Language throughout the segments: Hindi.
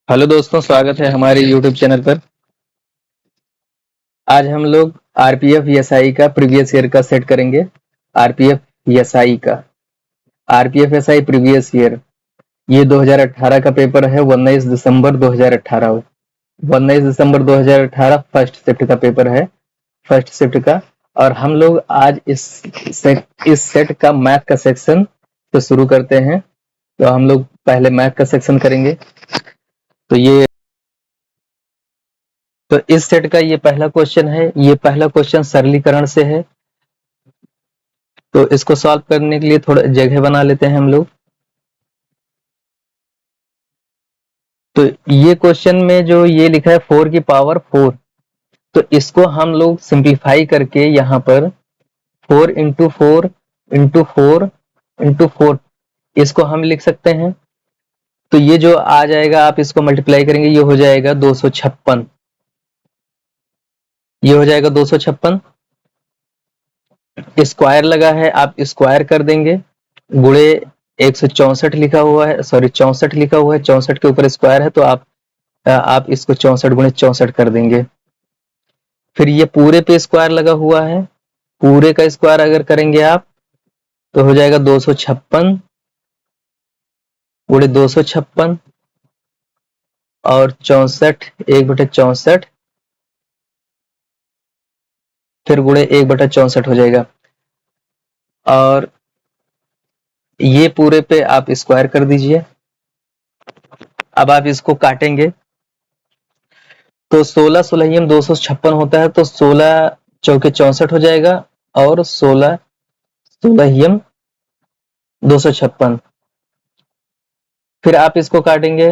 हेलो दोस्तों, स्वागत है हमारे यूट्यूब चैनल पर। आज हम लोग आरपीएफ एसआई का प्रीवियस ईयर का सेट करेंगे। आरपीएफ एसआई का आरपीएफ एसआई प्रीवियस ईयर ये 2018 का पेपर है। 19 दिसंबर 2018 19 दिसंबर 2018 फर्स्ट शिफ्ट का पेपर है, फर्स्ट शिफ्ट का। और हम लोग आज इस सेट का मैथ का सेक्शन से शुरू करते हैं। तो हम लोग पहले मैथ का सेक्शन करेंगे। तो इस सेट का ये पहला क्वेश्चन है। ये पहला क्वेश्चन सरलीकरण से है, तो इसको सॉल्व करने के लिए थोड़ा जगह बना लेते हैं हम लोग। तो ये क्वेश्चन में जो ये लिखा है 4 की पावर 4, तो इसको हम लोग सिंप्लीफाई करके यहाँ पर 4 इंटू 4 इंटू 4 इंटू 4 इसको हम लिख सकते हैं। तो ये जो आ जाएगा, आप इसको मल्टीप्लाई करेंगे, ये हो जाएगा 256। ये हो जाएगा 256। स्क्वायर लगा है, आप स्क्वायर कर देंगे। गुणे 164 लिखा हुआ है, सॉरी 64 लिखा हुआ है, 64 के ऊपर स्क्वायर है, तो आप इसको 64 गुणे 64 कर देंगे। फिर ये पूरे पे स्क्वायर लगा हुआ है, पूरे का स्क्वायर अगर करेंगे आप तो हो जाएगा 256 गुणे 256 और 64 1/64, फिर गुणे 1/64 हो जाएगा। और ये पूरे पे आप स्क्वायर कर दीजिए। अब आप इसको काटेंगे तो 16 16 256 होता है, तो 16 चौके 64 हो जाएगा और 16 16 256। फिर आप इसको काटेंगे,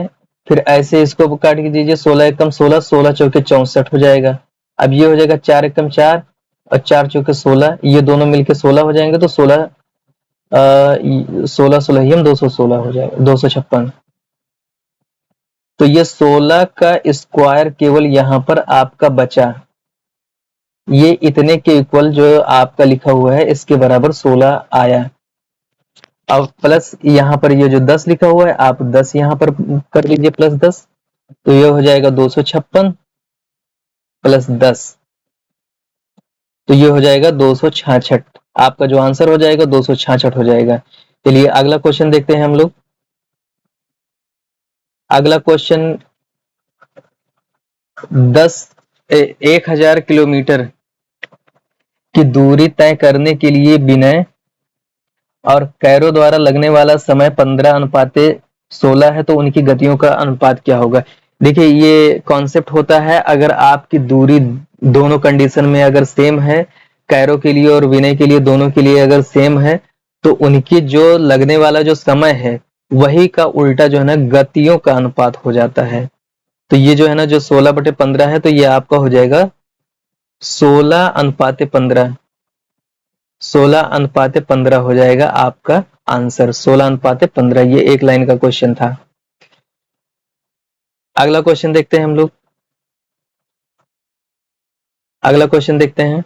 फिर ऐसे इसको काट के दीजिए। 16 एकम 16, 16 चौके 64 हो जाएगा। अब ये हो जाएगा 4 एकम 4 और 4 चौके 16, ये दोनों मिलके 16 हो जाएंगे, तो 16 16 16 216 हो जाएगा, 256। तो ये 16 का स्क्वायर केवल यहाँ पर आपका बचा, ये इतने के इक्वल जो आपका लिखा हुआ है इसके बराबर 16 आया। अब प्लस यहाँ पर ये जो 10 लिखा हुआ है, आप 10 यहाँ पर कर लीजिए, प्लस 10, तो ये हो जाएगा 256 प्लस 10, तो ये हो जाएगा 266। आपका जो आंसर हो जाएगा 266 हो जाएगा। चलिए अगला क्वेश्चन देखते हैं हम लोग। अगला क्वेश्चन 1000 किलोमीटर की दूरी तय करने के लिए विनय और कैरो द्वारा लगने वाला समय 15:16 है, तो उनकी गतियों का अनुपात क्या होगा। देखिए ये कॉन्सेप्ट होता है, अगर आपकी दूरी दोनों कंडीशन में अगर सेम है, कैरो के लिए और विनय के लिए, दोनों के लिए अगर सेम है, तो उनकी जो लगने वाला जो समय है वही का उल्टा जो है ना गतियों का अनुपात हो जाता है। तो ये जो है ना जो 16/15 है, तो ये आपका हो जाएगा 16:15। 16:15 हो जाएगा आपका आंसर, 16:15। ये एक लाइन का क्वेश्चन था। अगला क्वेश्चन देखते हैं हम लोग। अगला क्वेश्चन देखते हैं।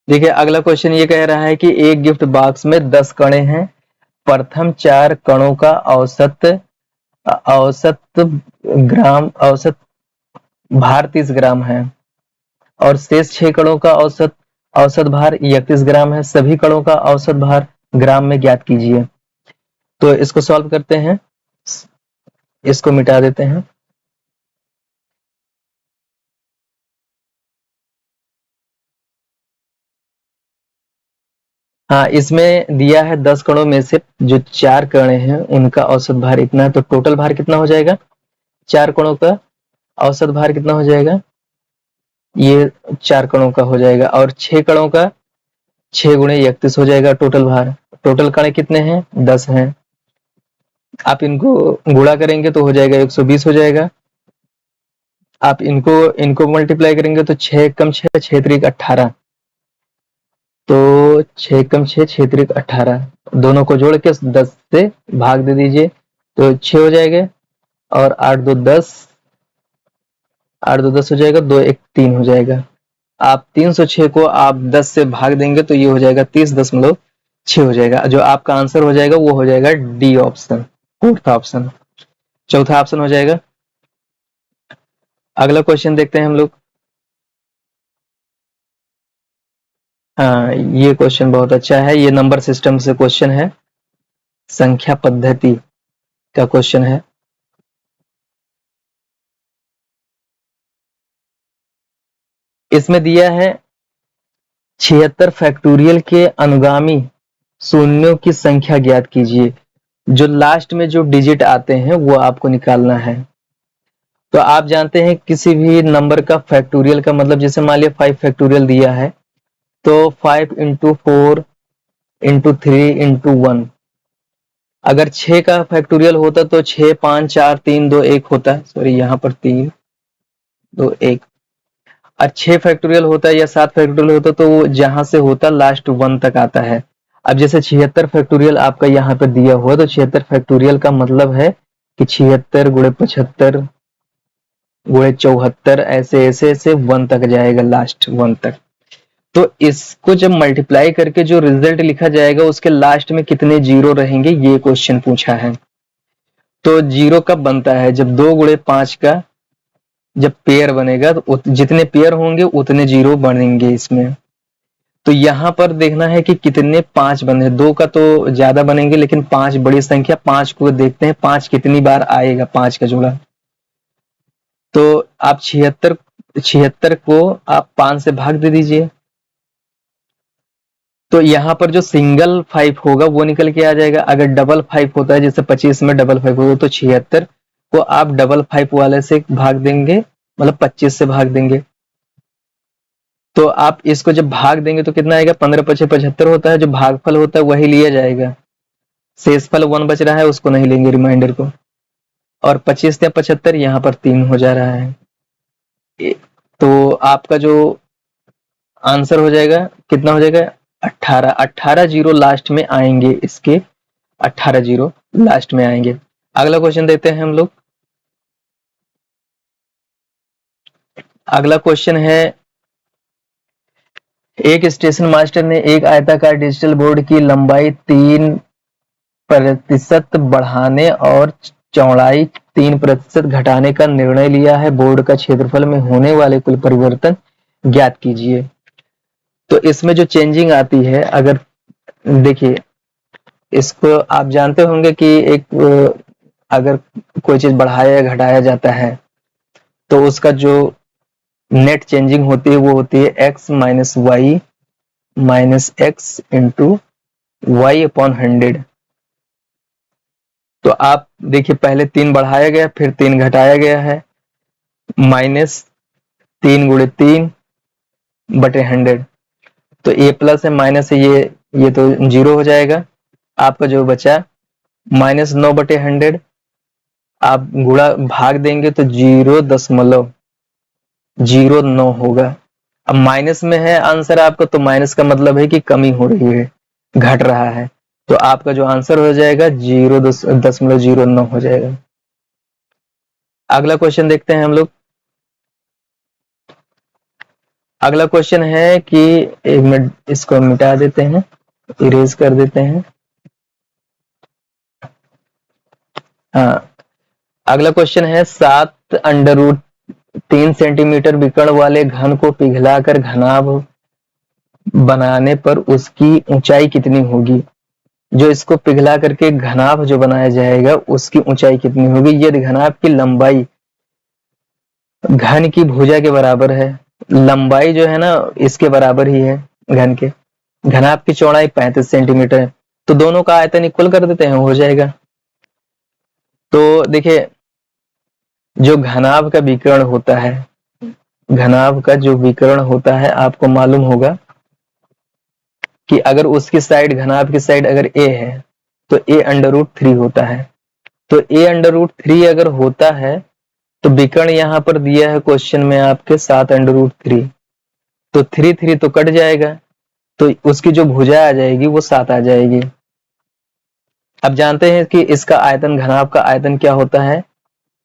देखिए अगला क्वेश्चन ये कह रहा है कि एक गिफ्ट बॉक्स में 10 कणे हैं। प्रथम 4 कणों का औसत औसत भार 30 ग्राम है और शेष 6 कणों का औसत भार 31 ग्राम है। सभी कणों का औसत भार ग्राम में ज्ञात कीजिए। तो इसको सॉल्व करते हैं, इसको मिटा देते हैं। हाँ, इसमें दिया है 10 कणों में से जो 4 कण हैं उनका औसत भार इतना है, तो टोटल भार कितना हो जाएगा, 4 कणों का औसत भार कितना हो जाएगा, ये 4 कणों का हो जाएगा। और 6 कणों का 6 गुणे 31 हो जाएगा टोटल भार। टोटल कण कितने हैं, 10 हैं। आप इनको गुणा करेंगे तो हो जाएगा 120 हो जाएगा। आप इनको मल्टीप्लाई करेंगे तो 6 कम 6 6 त्रिक 18, तो 6 कम 6 6 त्रिक 18, दोनों को जोड़ के 10 से भाग दे दीजिए तो 6 हो जाएगा। और 8 2 10, 8 2 10 हो जाएगा, 2 1 3 हो जाएगा। आप 306 को आप 10 से भाग देंगे तो ये हो जाएगा 30.6 हो जाएगा। जो आपका आंसर हो जाएगा वो हो जाएगा डी ऑप्शन। फोर्थ ऑप्शन, चौथा ऑप्शन हो जाएगा। अगला क्वेश्चन देखते हैं हम लोग। हाँ, ये क्वेश्चन बहुत अच्छा है, ये नंबर सिस्टम से क्वेश्चन है, संख्या पद्धति का क्वेश्चन है। इसमें दिया है 76 फैक्टोरियल के अनुगामी शून्यों की संख्या ज्ञात कीजिए। जो लास्ट में जो डिजिट आते हैं वो आपको निकालना है। तो आप जानते हैं किसी भी नंबर का फैक्टोरियल का मतलब, जैसे मान लिया 5 फैक्टोरियल दिया है, तो 5 इंटू 4 इंटू 3 इंटू 1। अगर 6 का फैक्टोरियल होता तो 6 5 4 3 2 1 होता, सॉरी यहाँ पर 3 2 1। और 6 फैक्टोरियल होता है या 7 फैक्टोरियल होता तो वो जहां से होता लास्ट 1 तक आता है। अब जैसे 76 फैक्टोरियल आपका यहाँ पे दिया हुआ, तो 76 फैक्टोरियल का मतलब है कि 76 गुणे 75 गुणे 74, ऐसे ऐसे ऐसे 1 तक जाएगा, लास्ट 1 तक। तो इसको जब मल्टीप्लाई करके जो रिजल्ट लिखा जाएगा उसके लास्ट में कितने जीरो रहेंगे, ये क्वेश्चन पूछा है। तो जीरो कब बनता है, जब 2 गुणे 5 का जब पेयर बनेगा, तो जितने पेयर होंगे उतने जीरो बनेंगे इसमें। तो यहाँ पर देखना है कि कितने 5 बने, 2 का तो ज्यादा बनेंगे लेकिन 5 बड़ी संख्या, 5 को देखते हैं 5 कितनी बार आएगा, 5 का जोड़ा। तो आप 76 को आप 5 से भाग दे दीजिए, तो यहाँ पर जो सिंगल 5 होगा वो निकल के आ जाएगा। अगर डबल 5 होता है, जैसे 25 में डबल 5 होगा, तो 76 को आप डबल 5 वाले से भाग देंगे, मतलब 25 से भाग देंगे। तो आप इसको जब भाग देंगे तो कितना आएगा, 15 पचे 75 होता है, जो भागफल होता है वही लिया जाएगा। शेषफल 1 बच रहा है, उसको नहीं लेंगे, रिमाइंडर को। और 25 या 75 यहाँ पर 3 हो जा रहा है। तो आपका जो आंसर हो जाएगा कितना हो जाएगा, 18। 18 जीरो लास्ट में आएंगे इसके, 18 जीरो लास्ट में आएंगे। अगला क्वेश्चन देते हैं हम लोग। अगला क्वेश्चन है, एक स्टेशन मास्टर ने एक आयताकार डिजिटल बोर्ड की लंबाई 3% बढ़ाने और चौड़ाई 3% घटाने का निर्णय लिया है। बोर्ड का क्षेत्रफल में होने वाले कुल परिवर्तन ज्ञात कीजिए। तो इसमें जो चेंजिंग आती है, अगर देखिए इसको आप जानते होंगे कि एक अगर कोई चीज बढ़ाया या घटाया जाता है तो उसका जो नेट चेंजिंग होती है वो होती है x minus Y minus X into Y upon 100। तो आप देखिए पहले 3 बढ़ाया गया, फिर 3 घटाया गया है, माइनस 3 गुणे 3 बटे 100। तो ये प्लस है माइनस है, ये तो जीरो हो जाएगा। आपका जो बचा माइनस 9 बटे 100, आप गुणा भाग देंगे तो 0.09 होगा। अब माइनस में है आंसर आपका, तो माइनस का मतलब है कि कमी हो रही है, घट रहा है। तो आपका जो आंसर हो जाएगा 0.09 हो जाएगा। अगला क्वेश्चन देखते हैं हम लोग। अगला क्वेश्चन है कि एक मिनट इसको मिटा देते हैं, इरेज कर देते हैं। हाँ, अगला क्वेश्चन है 7√3 सेंटीमीटर विकर्ण वाले घन को पिघलाकर घनाभ बनाने पर उसकी ऊंचाई कितनी होगी। जो इसको पिघला करके घनाभ जो बनाया जाएगा उसकी ऊंचाई कितनी होगी, यदि घनाभ की लंबाई घन की भुजा के बराबर है, लंबाई जो है ना इसके बराबर ही है घन के, घनाभ की चौड़ाई 35 सेंटीमीटर है, तो दोनों का आयतन इक्वल कर देते हैं, हो जाएगा। तो देखिए जो घनाभ का विकर्ण होता है, घनाभ का जो विकर्ण होता है आपको मालूम होगा कि अगर उसकी साइड, घनाभ की साइड अगर a है तो a√3 होता है। तो a√3 अगर होता है तो विकर्ण यहाँ पर दिया है क्वेश्चन में आपके 7√3, तो 3 तो कट जाएगा, तो उसकी जो भुजा आ जाएगी वो 7 आ जाएगी। अब जानते हैं कि इसका आयतन, घनाभ का आयतन क्या होता है,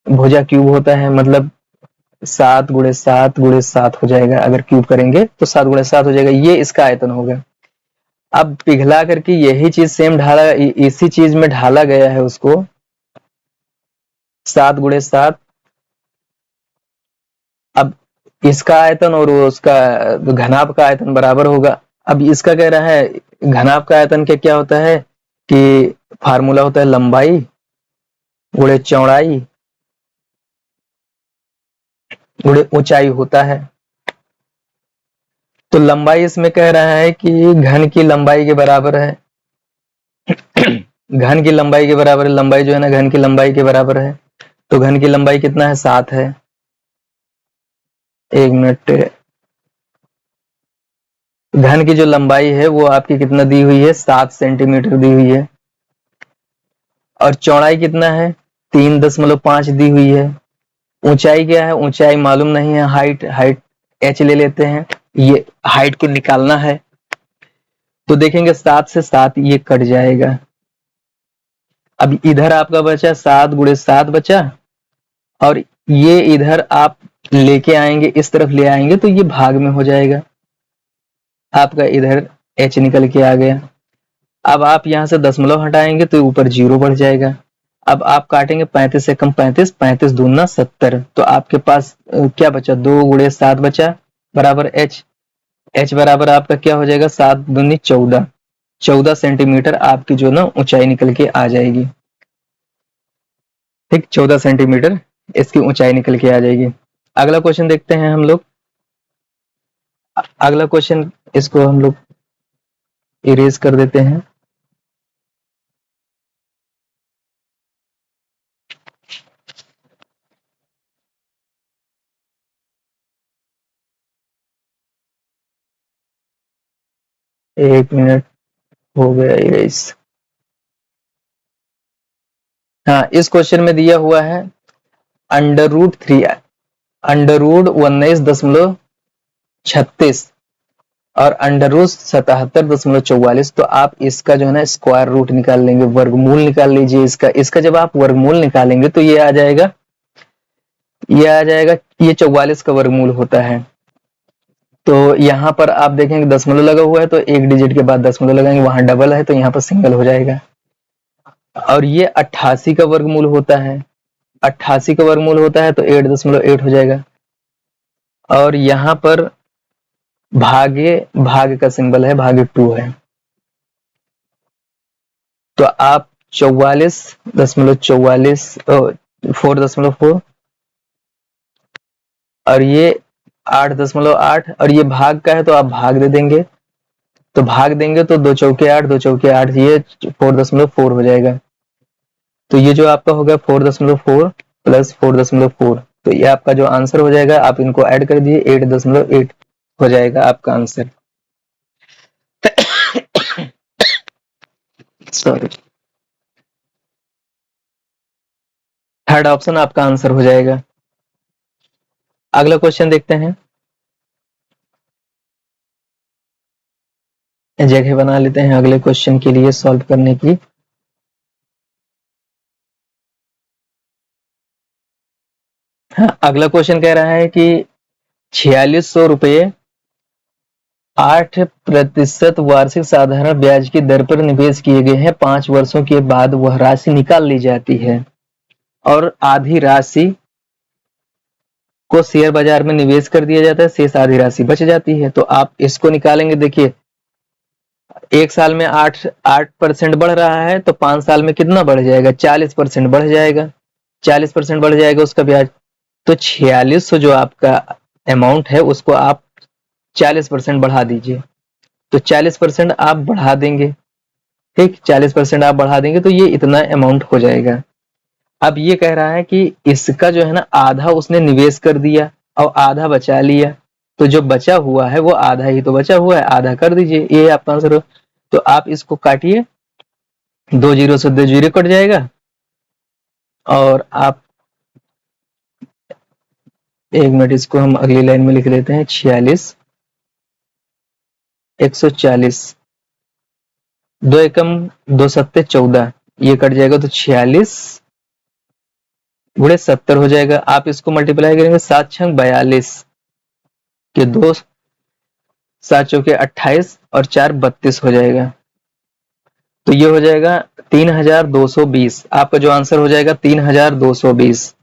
भुजा क्यूब होता है, मतलब 7 गुणे 7 गुणे 7 हो जाएगा। अगर क्यूब करेंगे तो 7 गुणे 7 हो जाएगा, ये इसका आयतन होगा। अब पिघला करके यही चीज सेम ढाला, इसी चीज में ढाला गया है उसको, 7 गुणे 7। अब इसका आयतन और उसका घनाभ का आयतन बराबर होगा। अब इसका कह रहा है घनाभ का आयतन क्या होता है कि फार्मूला होता है लंबाई गुणे चौड़ाई गुणे ऊंचाई होता है। तो लंबाई इसमें कह रहा है कि घन की लंबाई के बराबर है। घन की लंबाई के बराबर है, लंबाई जो है ना घन की लंबाई के बराबर है। तो घन की लंबाई कितना है 7 है। 1 मिनट। घन की जो लंबाई है वो आपकी कितना दी हुई है 7 सेंटीमीटर दी हुई है। और चौड़ाई कितना है 3.5 दी हुई है। ऊंचाई क्या है, ऊंचाई मालूम नहीं है, हाइट h ले लेते हैं, ये हाइट को निकालना है। तो देखेंगे 7 से 7 ये कट जाएगा। अब इधर आपका बचा 7 गुणे 7 बचा, और ये इधर आप लेके आएंगे, इस तरफ ले आएंगे तो ये भाग में हो जाएगा। आपका इधर h निकल के आ गया। अब आप यहां से दशमलव हटाएंगे तो ऊपर 0 बढ़ जाएगा। अब आप काटेंगे 35 से कम 35, 35 दूना 70। तो आपके पास क्या बचा 2 गुणे 7 बचा बराबर h बराबर आपका क्या हो जाएगा 7 दूनी 14। 14 सेंटीमीटर आपकी जो ना ऊंचाई निकल के आ जाएगी। ठीक, 14 सेंटीमीटर इसकी ऊंचाई निकल के आ जाएगी। अगला क्वेश्चन देखते हैं हम लोग। अगला क्वेश्चन इसको हम लोग इरेज कर देते हैं। एक मिनट हो गया इरेज। हाँ, इस क्वेश्चन में दिया हुआ है अंडर रूट 19.36 और अंडर रूट 77.44। तो आप इसका जो है ना स्क्वायर रूट निकाल लेंगे, वर्गमूल निकाल लीजिए इसका जब आप वर्गमूल निकालेंगे तो ये आ जाएगा ये 44 का वर्गमूल होता है। तो यहाँ पर आप देखेंगे दशमलव लगा हुआ है तो एक डिजिट के बाद दशमलव लगाएंगे, वहां डबल है तो यहाँ पर सिंगल हो जाएगा। और ये 88 का वर्गमूल होता है, 88 का वर्गमूल होता है तो 8.8 हो जाएगा। और यहाँ पर भाग का सिंबल है, भागे 2 है। तो आप 4.4 और ये 8.8 और ये भाग का है तो आप भाग दे देंगे। तो भाग देंगे तो 2 चौके 8, 2 चौके 8, ये 4.4 हो जाएगा। तो ये जो आपका होगा 4.4 प्लस 4.4, तो ये आपका जो आंसर हो जाएगा, आप इनको ऐड कर दिए 8.8 हो जाएगा आपका आंसर। सॉरी, थर्ड ऑप्शन आपका आंसर हो जाएगा। अगला क्वेश्चन देखते हैं। जगह बना लेते हैं अगले क्वेश्चन के लिए सॉल्व करने की। हाँ, अगला क्वेश्चन कह रहा है कि 4600 रुपये 8% वार्षिक साधारण ब्याज की दर पर निवेश किए गए हैं। 5 वर्षों के बाद वह राशि निकाल ली जाती है और आधी राशि को शेयर बाजार में निवेश कर दिया जाता है, शेष आधी राशि बच जाती है। तो आप इसको निकालेंगे। देखिए, एक साल में 8% बढ़ रहा है तो 5 साल में कितना बढ़ जाएगा 40% बढ़ जाएगा। 40% बढ़ जाएगा उसका ब्याज। तो 4600 जो आपका अमाउंट है उसको आप 40% बढ़ा दीजिए। तो 40% आप बढ़ा देंगे। ठीक, 40% आप बढ़ा देंगे तो ये इतना अमाउंट हो जाएगा। अब ये कह रहा है कि इसका जो है ना आधा उसने निवेश कर दिया और आधा बचा लिया। तो जो बचा हुआ है वो आधा ही तो बचा हुआ है, आधा कर दीजिए, ये आपका आंसर हो। तो आप इसको काटिए, 2 जीरो से 2 जीरो कट जाएगा। और आप 1 मिनट, इसको हम अगली लाइन में लिख देते हैं 46 140, 2 एकम 2 सत्ते 14, ये कट जाएगा तो 46 गुणे 70 हो जाएगा। आप इसको मल्टीप्लाई करेंगे 7 छंग 42 के 2 7 चौके 28 और 4 32 हो जाएगा। तो ये हो जाएगा 3220। आपका जो आंसर हो जाएगा 3220।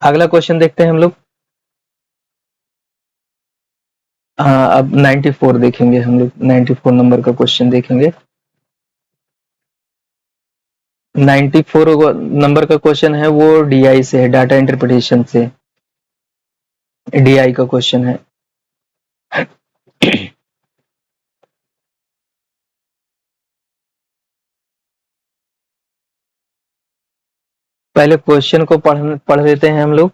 अगला क्वेश्चन देखते हैं हम लोग। हाँ, अब 94 देखेंगे हम लोग। 94 नंबर का क्वेश्चन देखेंगे। 94 नंबर का क्वेश्चन है वो डीआई से है, डाटा इंटरप्रिटेशन से। डीआई का क्वेश्चन है। पहले क्वेश्चन को पढ़ लेते हैं हम लोग।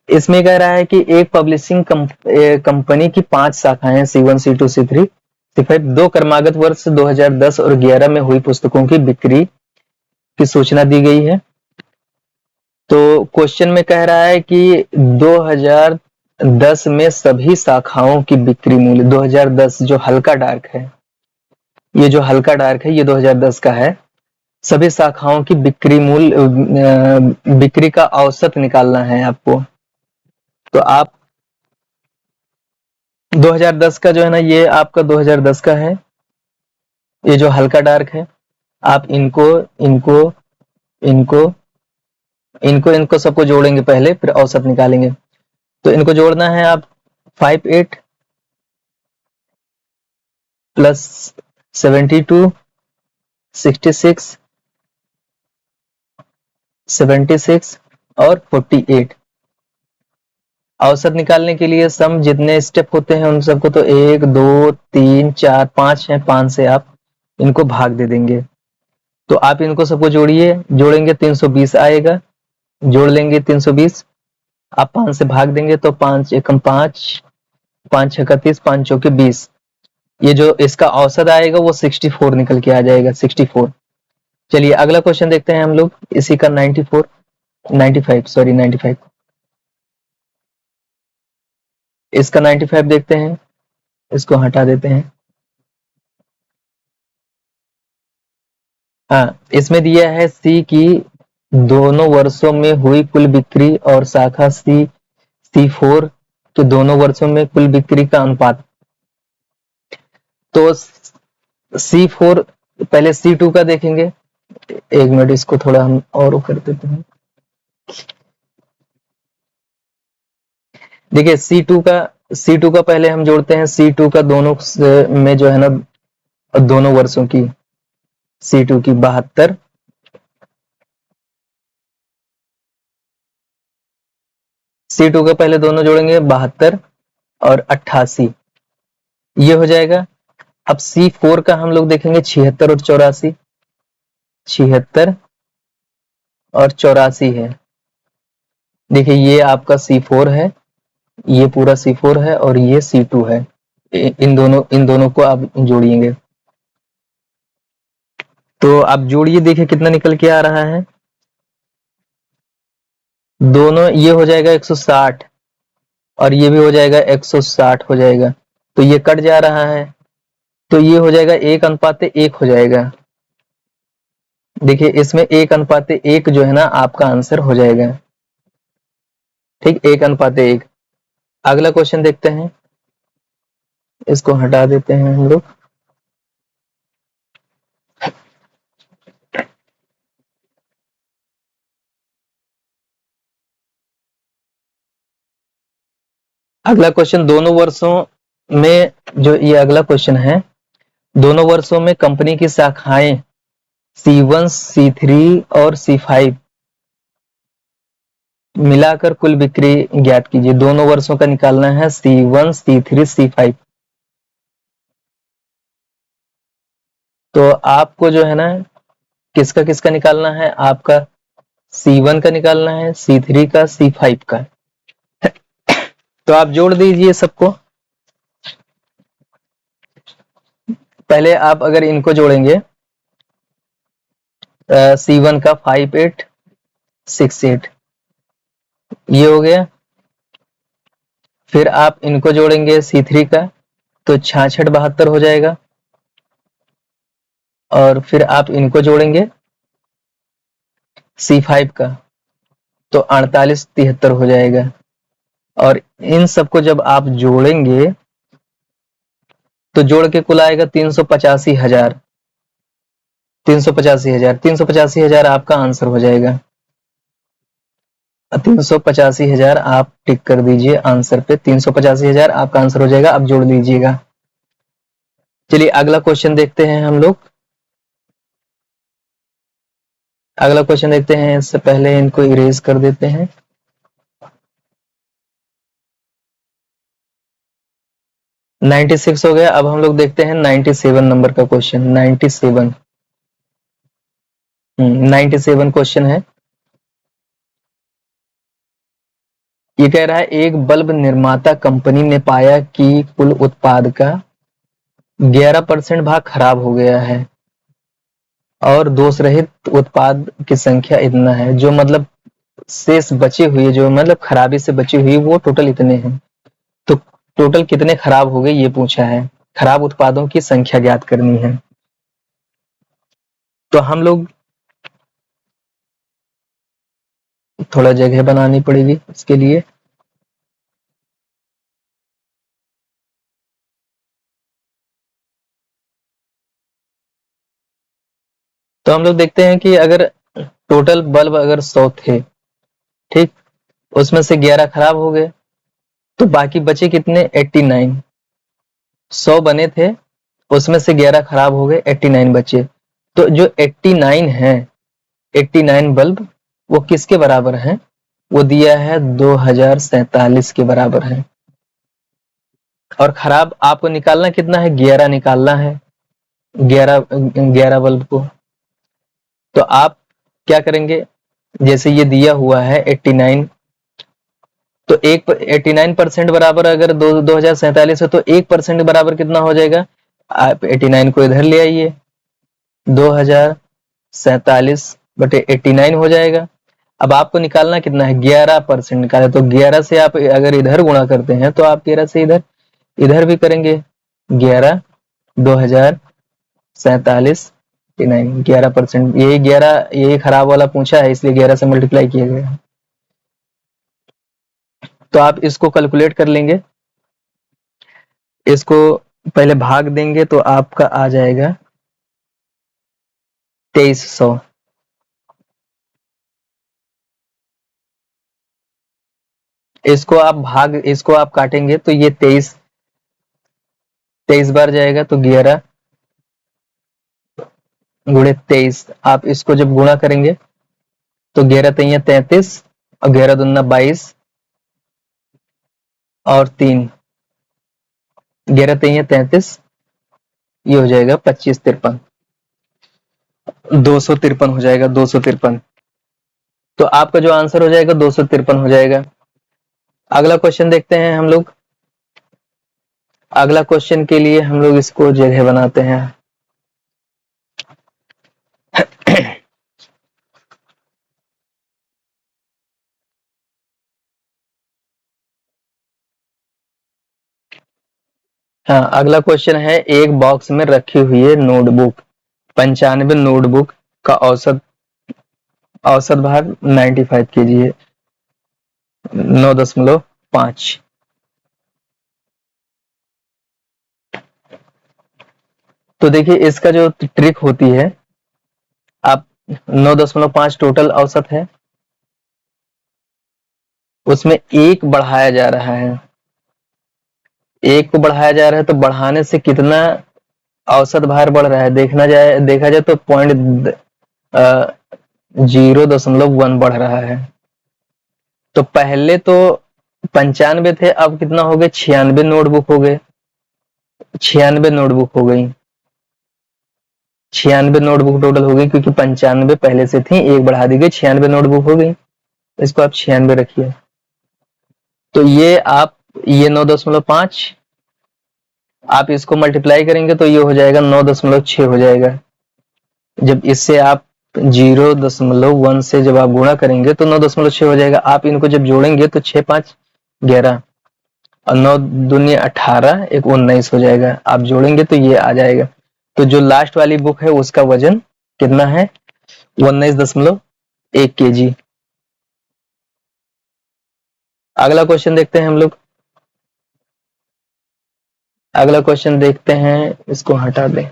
इसमें कह रहा है कि एक पब्लिशिंग कंपनी की 5 शाखाएं C1, C2, C3, C5, 2 क्रमागत वर्ष 2010 और 11 में हुई पुस्तकों की बिक्री की सूचना दी गई है। तो क्वेश्चन में कह रहा है कि 2010 में सभी शाखाओं की बिक्री मूल्य, 2010 जो हल्का डार्क है, ये जो हल्का डार्क है ये 2010 का है। सभी शाखाओं की बिक्री मूल्य, बिक्री का औसत निकालना है आपको। तो आप 2010 का जो है ना, ये आपका 2010 का है, ये जो हल्का डार्क है। आप इनको इनको इनको इनको इनको सबको जोड़ेंगे पहले, फिर औसत निकालेंगे। तो इनको जोड़ना है आप 58 प्लस 72, 66, 76 और 48। औसत निकालने के लिए सम जितने स्टेप होते हैं उन सबको, तो 1, 2, 3, 4, 5 है, 5 से आप इनको भाग दे देंगे। तो आप इनको सबको जोड़िए, जोड़ेंगे 320 आएगा, जोड़ लेंगे 320, आप 5 से भाग देंगे तो 5 एकम 5, 5 छक्का 30, 5 चौके 20। ये जो इसका औसत आएगा वो 64 निकल के आ जाएगा, 64। चलिए अगला क्वेश्चन देखते हैं हम लोग इसी का। 95 इसका 95 देखते हैं, इसको हटा देते हैं। हाँ, इसमें दिया है सी की दोनों वर्षों में हुई कुल बिक्री और शाखा C4 के दोनों वर्षों में कुल बिक्री का अनुपात। तो C4, पहले C2 का देखेंगे। एक मिनट, इसको थोड़ा हम और कर देते हैं। देखिए C2 का पहले हम जोड़ते हैं। C2 का दोनों में जो है ना, दोनों वर्षों की, C2 की 72, C2 का पहले दोनों जोड़ेंगे 72 और 88, ये हो जाएगा। अब C4 का हम लोग देखेंगे 76 और 84, 76 और 84 है। देखिए ये आपका C4 है, ये पूरा C4 है और ये C2 है। इन दोनों को आप जोड़िएंगे। तो आप जोड़िए, देखिए कितना निकल के आ रहा है। दोनों ये हो जाएगा 160 और ये भी हो जाएगा 160 हो जाएगा। तो ये कट जा रहा है, तो ये हो जाएगा 1:1 हो जाएगा। देखिए इसमें 1:1 जो है ना आपका आंसर हो जाएगा। ठीक, 1:1। अगला क्वेश्चन देखते हैं, इसको हटा देते हैं हम लोग। अगला क्वेश्चन, दोनों वर्षों में, जो ये अगला क्वेश्चन है, दोनों वर्षों में कंपनी की शाखाएं C1, C3 और C5 मिलाकर कुल बिक्री ज्ञात कीजिए। दोनों वर्षों का निकालना है, C1, C3, C5। तो आपको जो है ना, किसका किसका निकालना है, आपका C1 का निकालना है, C3 का, C5 का। तो आप जोड़ दीजिए सबको। पहले आप अगर इनको जोड़ेंगे, C1 का 5868, ये हो गया। फिर आप इनको जोड़ेंगे C3 का, तो 6672 हो जाएगा। और फिर आप इनको जोड़ेंगे C5 का, तो 4873 हो जाएगा। और इन सबको जब आप जोड़ेंगे तो जोड़ के कुल आएगा 385,000। 385,000, 385,000 आपका आंसर हो जाएगा। 385,000 आप टिक कर दीजिए आंसर पे, 385,000 आपका आंसर हो जाएगा। अब जोड़ लीजिएगा। चलिए अगला क्वेश्चन देखते हैं हम लोग। अगला क्वेश्चन देखते हैं, इससे पहले इनको इरेज कर देते हैं। नाइन्टी सिक्स हो गया। अब हम लोग देखते हैं 97 नंबर का क्वेश्चन। 97, 97 क्वेश्चन है। ये कह रहा है एक बल्ब निर्माता कंपनी ने पाया कि कुल उत्पाद का 11% भाग खराब हो गया है और दोष रहित उत्पाद की संख्या इतना है, जो मतलब शेष बचे हुए, जो मतलब खराबी से बची हुई वो टोटल इतने हैं। तो टोटल कितने खराब हो गए ये पूछा है। खराब उत्पादों की संख्या ज्ञात करनी है। तो हम लोग थोड़ा जगह बनानी पड़ेगी इसके लिए। तो हम लोग देखते हैं कि अगर टोटल बल्ब अगर 100 थे, ठीक, उसमें से 11 खराब हो गए, तो बाकी बचे कितने? 89। 100 बने थे, उसमें से 11 खराब हो गए, 89 बचे। तो जो 89 है, 89 बल्ब वो किसके बराबर है? वो दिया है 2047 के बराबर है। और खराब आपको निकालना कितना है? 11 निकालना है, 11 बल्ब को। तो आप क्या करेंगे? जैसे ये दिया हुआ है 89, तो 89% बराबर अगर 2047 है, तो 1% बराबर कितना हो जाएगा? आप 89 को इधर ले आइए, 2047/89 हो जाएगा। अब आपको निकालना कितना है? 11% निकाले, तो 11 से आप अगर इधर गुणा करते हैं तो आप 11 से इधर इधर भी करेंगे। 11, 2047, 11%। यही 11, यही खराब वाला पूछा है, इसलिए 11 से मल्टीप्लाई किया गया। तो आप इसको कैलकुलेट कर लेंगे। इसको पहले भाग देंगे तो आपका आ जाएगा 2300। इसको आप काटेंगे तो ये 23 बार जाएगा, तो 11 गुणे 23। आप इसको जब गुणा करेंगे तो 11 तिया 33 और 11 दूना 22 और 3, 11 तिया 33, ये हो जाएगा 2553, 253 हो जाएगा, 253। तो आपका जो आंसर हो जाएगा 253 हो जाएगा। अगला क्वेश्चन देखते हैं हम लोग। अगला क्वेश्चन के लिए हम लोग इसको जगह बनाते हैं। हाँ, अगला क्वेश्चन है एक बॉक्स में रखी हुई है नोटबुक 95 नोटबुक का औसत भार 95 kg है, 9.5। तो देखिए इसका जो ट्रिक होती है, आप 9.5 टोटल औसत है, उसमें एक बढ़ाया जा रहा है, एक को बढ़ाया जा रहा है, तो बढ़ाने से कितना औसत भार बढ़ रहा है देखा जाए तो 0.1 बढ़ रहा है। तो पहले तो 95 थे, अब कितना हो गए? 96 नोटबुक हो गए, 96 नोटबुक हो गई, 96 नोटबुक टोटल हो गई, क्योंकि 95 पहले से थी, एक बढ़ा दी गई, 96 नोटबुक हो गई। इसको आप 96 रखिए। तो ये 9.5, आप इसको मल्टीप्लाई करेंगे तो ये हो जाएगा 9.6 हो जाएगा। जब इससे आप 0.1 से जब आप गुणा करेंगे तो 9.6 हो जाएगा। आप इनको जब जोड़ेंगे तो 6 5 11 और 9 दूनी 18, एक 19 हो जाएगा। आप जोड़ेंगे तो ये आ जाएगा। तो जो लास्ट वाली बुक है उसका वजन कितना है? 19.1 kg। अगला क्वेश्चन देखते हैं हम लोग। अगला क्वेश्चन देखते हैं, इसको हटा दें।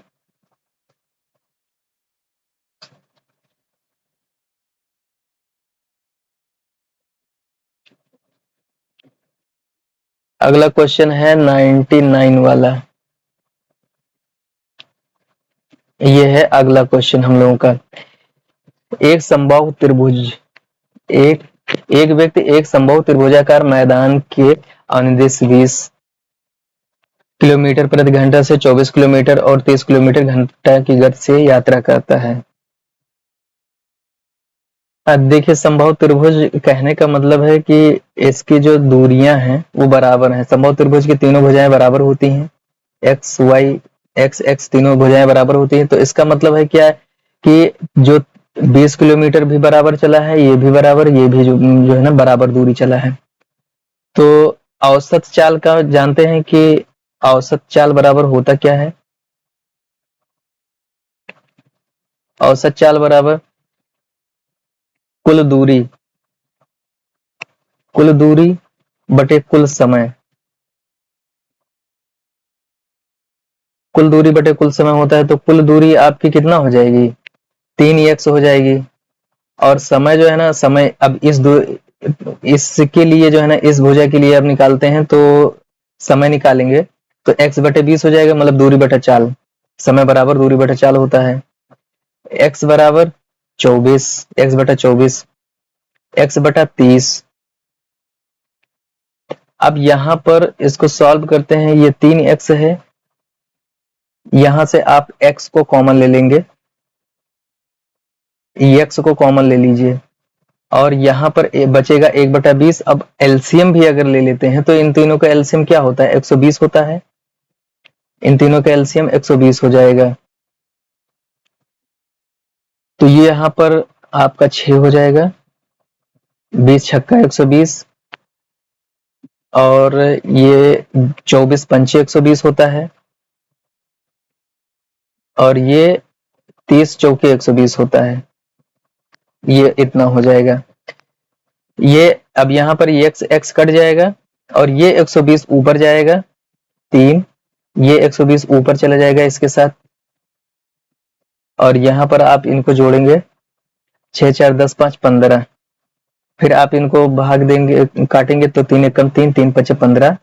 अगला क्वेश्चन है 99 वाला। ये है अगला क्वेश्चन हम लोगों का। एक समबाहु त्रिभुज एक एक व्यक्ति एक समबाहु त्रिभुजाकार मैदान के अनुदिश 20 किलोमीटर प्रति घंटा से 24 किलोमीटर और 30 किलोमीटर घंटा की गति से यात्रा करता है। देखिए, समबाहु त्रिभुज कहने का मतलब है कि इसकी जो दूरियां हैं वो बराबर हैं। समबाहु त्रिभुज की तीनों भुजाएं बराबर होती हैं, एक्स वाई एक्स एक्स तीनों भुजाएं बराबर होती हैं। तो इसका मतलब है क्या कि जो 20 किलोमीटर भी बराबर चला है, ये भी बराबर, ये भी जो है ना बराबर दूरी चला है। तो औसत चाल का जानते हैं कि औसत चाल बराबर होता क्या है? औसत चाल बराबर कुल दूरी बटे कुल समय। कुल दूरी बटे कुल समय होता है, तो कुल दूरी आपकी कितना हो जाएगी? 3x हो जाएगी। और समय जो है ना, समय अब इसके लिए जो है ना, इस भुजा के लिए आप निकालते हैं तो समय निकालेंगे तो x बटे 20 हो जाएगा, मतलब दूरी बटा चाल। समय बराबर दूरी बटा चाल होता है। x बराबर 24, x बटा 24, x बटा 30। अब यहां पर इसको सॉल्व करते हैं, ये 3x है, यहां से आप x को कॉमन ले लेंगे, x को कॉमन ले लीजिए और यहां पर बचेगा 1/20। अब एलसीएम भी अगर ले लेते हैं तो इन तीनों का एलसीएम क्या होता है? 120 होता है। इन तीनों का एलसीएम 120 हो जाएगा, तो ये यहां पर आपका 6 हो जाएगा। 20 छक्का 120 और ये 24 पंचे 120 होता है और ये 30 चौके 120 होता है। ये इतना हो जाएगा। ये अब यहां पर ये x कट जाएगा और ये 120 ऊपर जाएगा, 3, ये 120 ऊपर चला जाएगा इसके साथ और यहां पर आप इनको जोड़ेंगे, 6 4 10 5 15। फिर आप इनको भाग देंगे, काटेंगे तो 3 एकम 3, 3 पचे 15।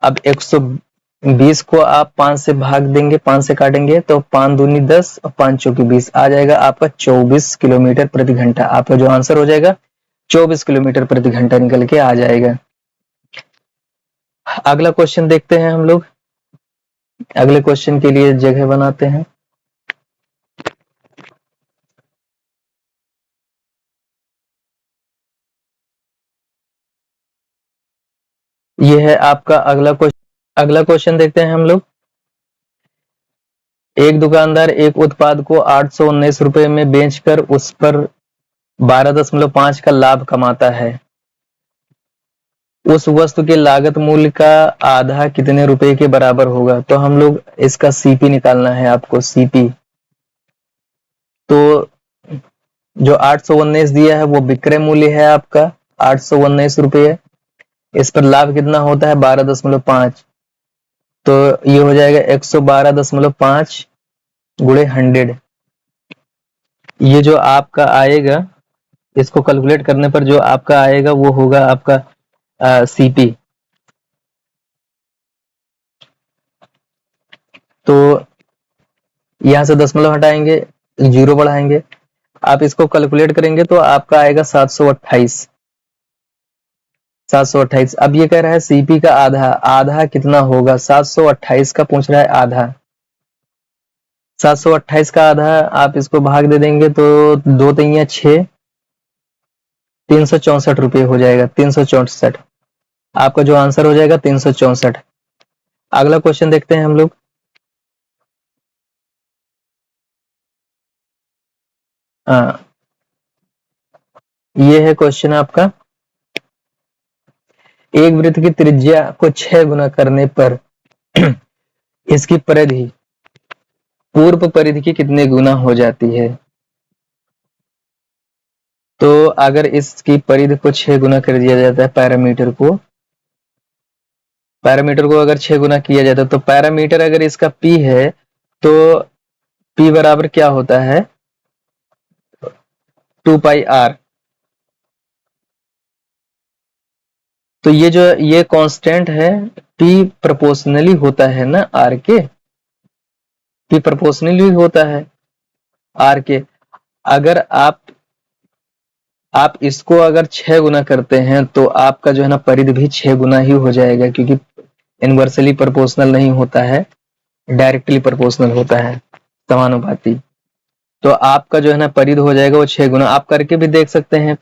अब 120 को आप 5 से भाग देंगे, 5 से काटेंगे तो 5 दूनी 10 और 5 चौकी 20 आ जाएगा आपका 24 किलोमीटर प्रति घंटा। आपका जो आंसर हो जाएगा 24 किलोमीटर प्रति घंटा निकल के आ जाएगा। अगला क्वेश्चन देखते हैं हम लोग। अगले क्वेश्चन के लिए जगह बनाते हैं। यह है आपका अगला क्वेश्चन। अगला क्वेश्चन देखते हैं हम लोग। एक दुकानदार एक उत्पाद को 819 रुपए में बेचकर उस पर 12.5 का लाभ कमाता है। उस वस्तु के लागत मूल्य का आधा कितने रुपए के बराबर होगा? तो हम लोग इसका सीपी निकालना है आपको, सीपी। तो जो 819 दिया है वो विक्रय मूल्य है आपका 819 रुपये। इस पर लाभ कितना होता है? 12.5। तो ये हो जाएगा 112.5 गुणे 100। ये जो आपका आएगा, इसको कैलकुलेट करने पर जो आपका आएगा वो होगा आपका सीपी। तो यहां से दशमलव हटाएंगे, 0 बढ़ाएंगे, आप इसको कैलकुलेट करेंगे तो आपका आएगा 728। 728। अब ये कह रहा है सीपी का आधा कितना होगा? 728 का पूछ रहा है आधा। 728 का आधा आप इसको भाग दे देंगे तो 2 तिया 6, 364 रुपये हो जाएगा। 364 आपका जो आंसर हो जाएगा 364। अगला क्वेश्चन देखते हैं हम लोग। ये है क्वेश्चन आपका। एक वृत्त की त्रिज्या को 6 गुना करने पर इसकी परिधि पूर्व परिधि की कितने गुना हो जाती है? तो अगर इसकी परिधि को 6 गुना कर दिया जाता है पैरामीटर को, पैरामीटर को अगर 6 गुना किया जाता तो पैरामीटर अगर इसका p है तो p बराबर क्या होता है 2 पाई r। तो ये कांस्टेंट है, p प्रोपोर्शनली होता है ना r के, p प्रोपोर्शनली होता है r के। अगर आप इसको अगर 6 गुना करते हैं तो आपका जो है ना परिधि भी 6 गुना ही हो जाएगा, क्योंकि इनवर्सली प्रोपोर्शनल नहीं होता है, डायरेक्टली प्रोपोर्शनल होता है, समानुपाती। तो आपका जो है ना परिधि हो जाएगा वो 6 गुना। आप करके भी देख सकते हैं।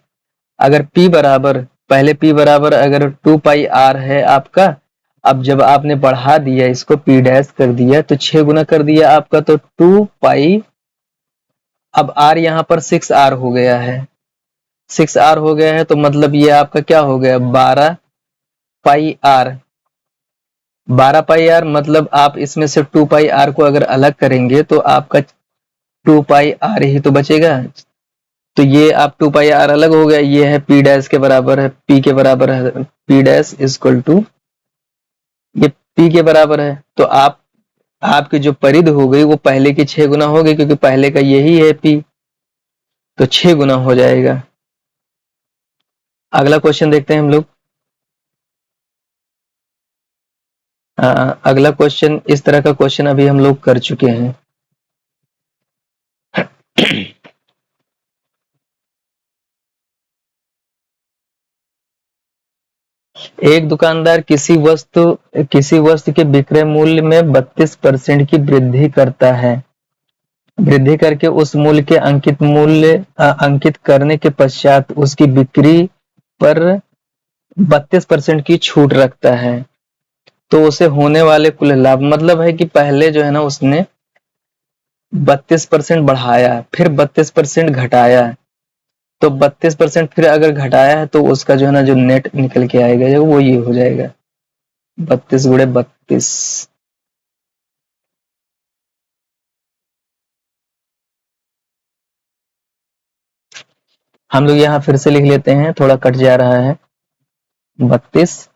अगर p बराबर, पहले p बराबर अगर 2 पाई r है आपका, अब जब आपने बढ़ा दिया इसको p डैश कर दिया तो 6 गुना कर दिया आपका, तो 2 पाई, अब r यहाँ पर 6r हो गया है, 6r हो गया है, तो मतलब ये आपका क्या हो गया 12 पाई r। 12 पाई r मतलब आप इसमें से 2 पाई r को अगर अलग करेंगे तो आपका 2 पाई r ही तो बचेगा। तो ये आप 2 पाई r अलग हो गया, ये है p डैश के बराबर है, p के बराबर है, p डैश इक्वल टू ये p के बराबर है। तो आपकी जो परिधि हो गई वो पहले की 6 गुना हो गई, क्योंकि पहले का यही है p, तो 6 गुना हो जाएगा। अगला क्वेश्चन देखते हैं हम लोग। अगला क्वेश्चन, इस तरह का क्वेश्चन अभी हम लोग कर चुके हैं। एक दुकानदार किसी वस्तु के विक्रय मूल्य में 32% की वृद्धि करता है। वृद्धि करके उस मूल्य के अंकित करने के पश्चात उसकी बिक्री पर 32% की छूट रखता है, तो उसे होने वाले कुल लाभ, मतलब है कि पहले जो है ना उसने 32% बढ़ाया, फिर 32% घटाया, तो 32% फिर अगर घटाया है तो उसका जो है ना जो नेट निकल के आएगा वो ये हो जाएगा 32 गुणे 32। हम लोग यहाँ फिर से लिख लेते हैं, थोड़ा कट जा रहा है। 32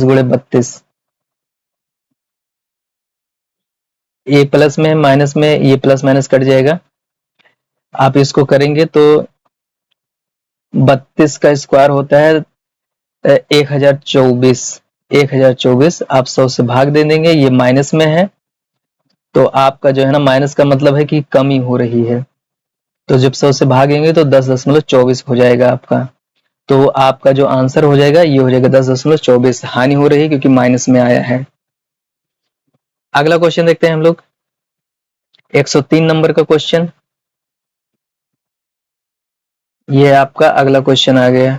गुणे 32, ये प्लस में माइनस में, ये प्लस माइनस कट जाएगा। आप इसको करेंगे तो 32 का स्क्वायर होता है 1024। 1024 आप 100 से भाग दे देंगे, ये माइनस में है तो आपका जो है ना माइनस का मतलब है कि कमी हो रही है, तो जब 100 से भागेंगे तो 10.24 हो जाएगा आपका। तो आपका जो आंसर हो जाएगा ये हो जाएगा 10.24। हानि हो रही है क्योंकि माइनस में आया है। अगला क्वेश्चन देखते हैं हम लोग, 103 नंबर का क्वेश्चन। ये आपका अगला क्वेश्चन आ गया।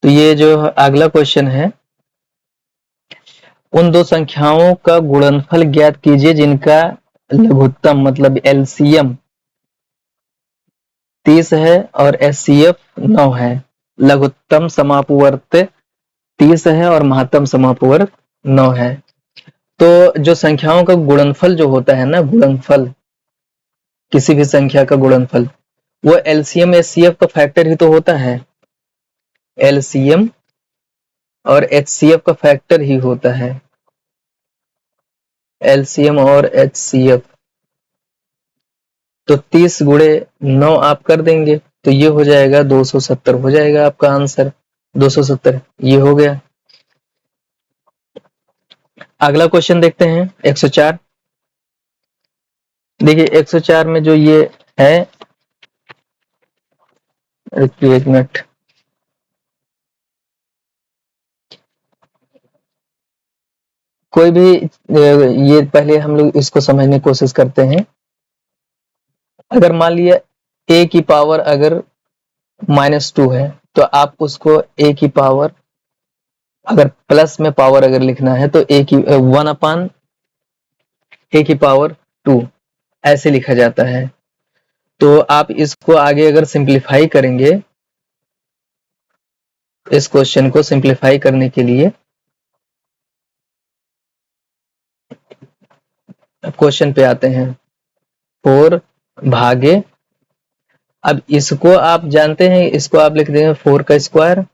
तो ये जो अगला क्वेश्चन है, उन दो संख्याओं का गुणनफल ज्ञात कीजिए जिनका लघुत्तम मतलब एलसीएम 30 है और एचसीएफ 9 है। लघुत्तम समापवर्त 30 है और महत्तम समापवर्त 9 है। तो जो संख्याओं का गुणनफल जो होता है ना, गुणनफल किसी भी संख्या का गुणनफल, वो एलसीएम एचसीएफ का फैक्टर ही तो होता है। एलसीएम और एचसीएफ का फैक्टर ही होता है, एलसीएम और एचसीएफ। तो 30 गुणे 9 आप कर देंगे तो ये हो जाएगा 270 हो जाएगा आपका आंसर। 270 ये हो गया। अगला क्वेश्चन देखते हैं 104। देखिए 104 में जो ये है, एक मिनट, कोई भी ये पहले हम लोग इसको समझने की कोशिश करते हैं। अगर मान लिया a की पावर अगर -2 है तो आप उसको a की पावर, अगर प्लस में पावर अगर लिखना है तो a की 1/a की पावर 2 ऐसे लिखा जाता है। तो आप इसको आगे अगर सिंप्लीफाई करेंगे, इस क्वेश्चन को सिंप्लीफाई करने के लिए क्वेश्चन पे आते हैं। 4 भागे, अब इसको आप जानते हैं, इसको आप लिख देंगे 4 का स्क्वायर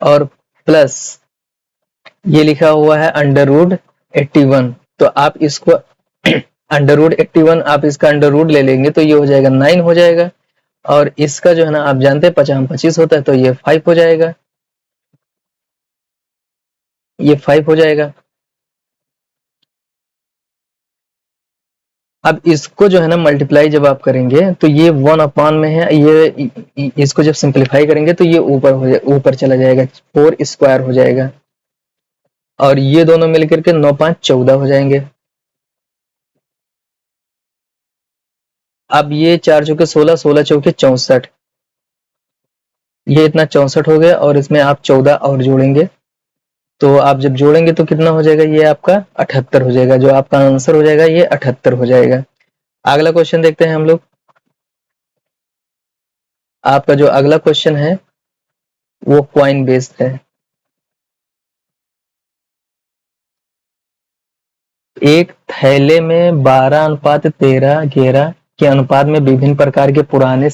और प्लस ये लिखा हुआ है √81। तो आप इसको √81 आप इसका अंडर रूट ले लेंगे तो ये हो जाएगा 9 हो जाएगा। और इसका जो है ना, आप जानते हैं 50 होता है, तो ये 5 हो जाएगा, ये 5 हो जाएगा। अब इसको जो है ना मल्टीप्लाई जब आप करेंगे तो ये 1 में है, ये इसको जब सिंप्लीफाई करेंगे तो ये ऊपर चला जाएगा, 4 स्क्वायर हो जाएगा और ये दोनों मिलकर के 9 5 14 हो जाएंगे। अब ये 4 चौके 16, 16 चौके 64, ये इतना 64 हो गया और इसमें आप 14 और जोड़ेंगे तो आप जब जोड़ेंगे तो कितना हो जाएगा, ये आपका 78 हो जाएगा। जो आपका आंसर हो जाएगा ये 78 हो जाएगा। अगला क्वेश्चन देखते हैं हम लोग। आपका जो अगला क्वेश्चन है वो क्वाइन बेस्ड है। एक थैले में 12:13 के अनुपात में विभिन्न प्रकार के पुराने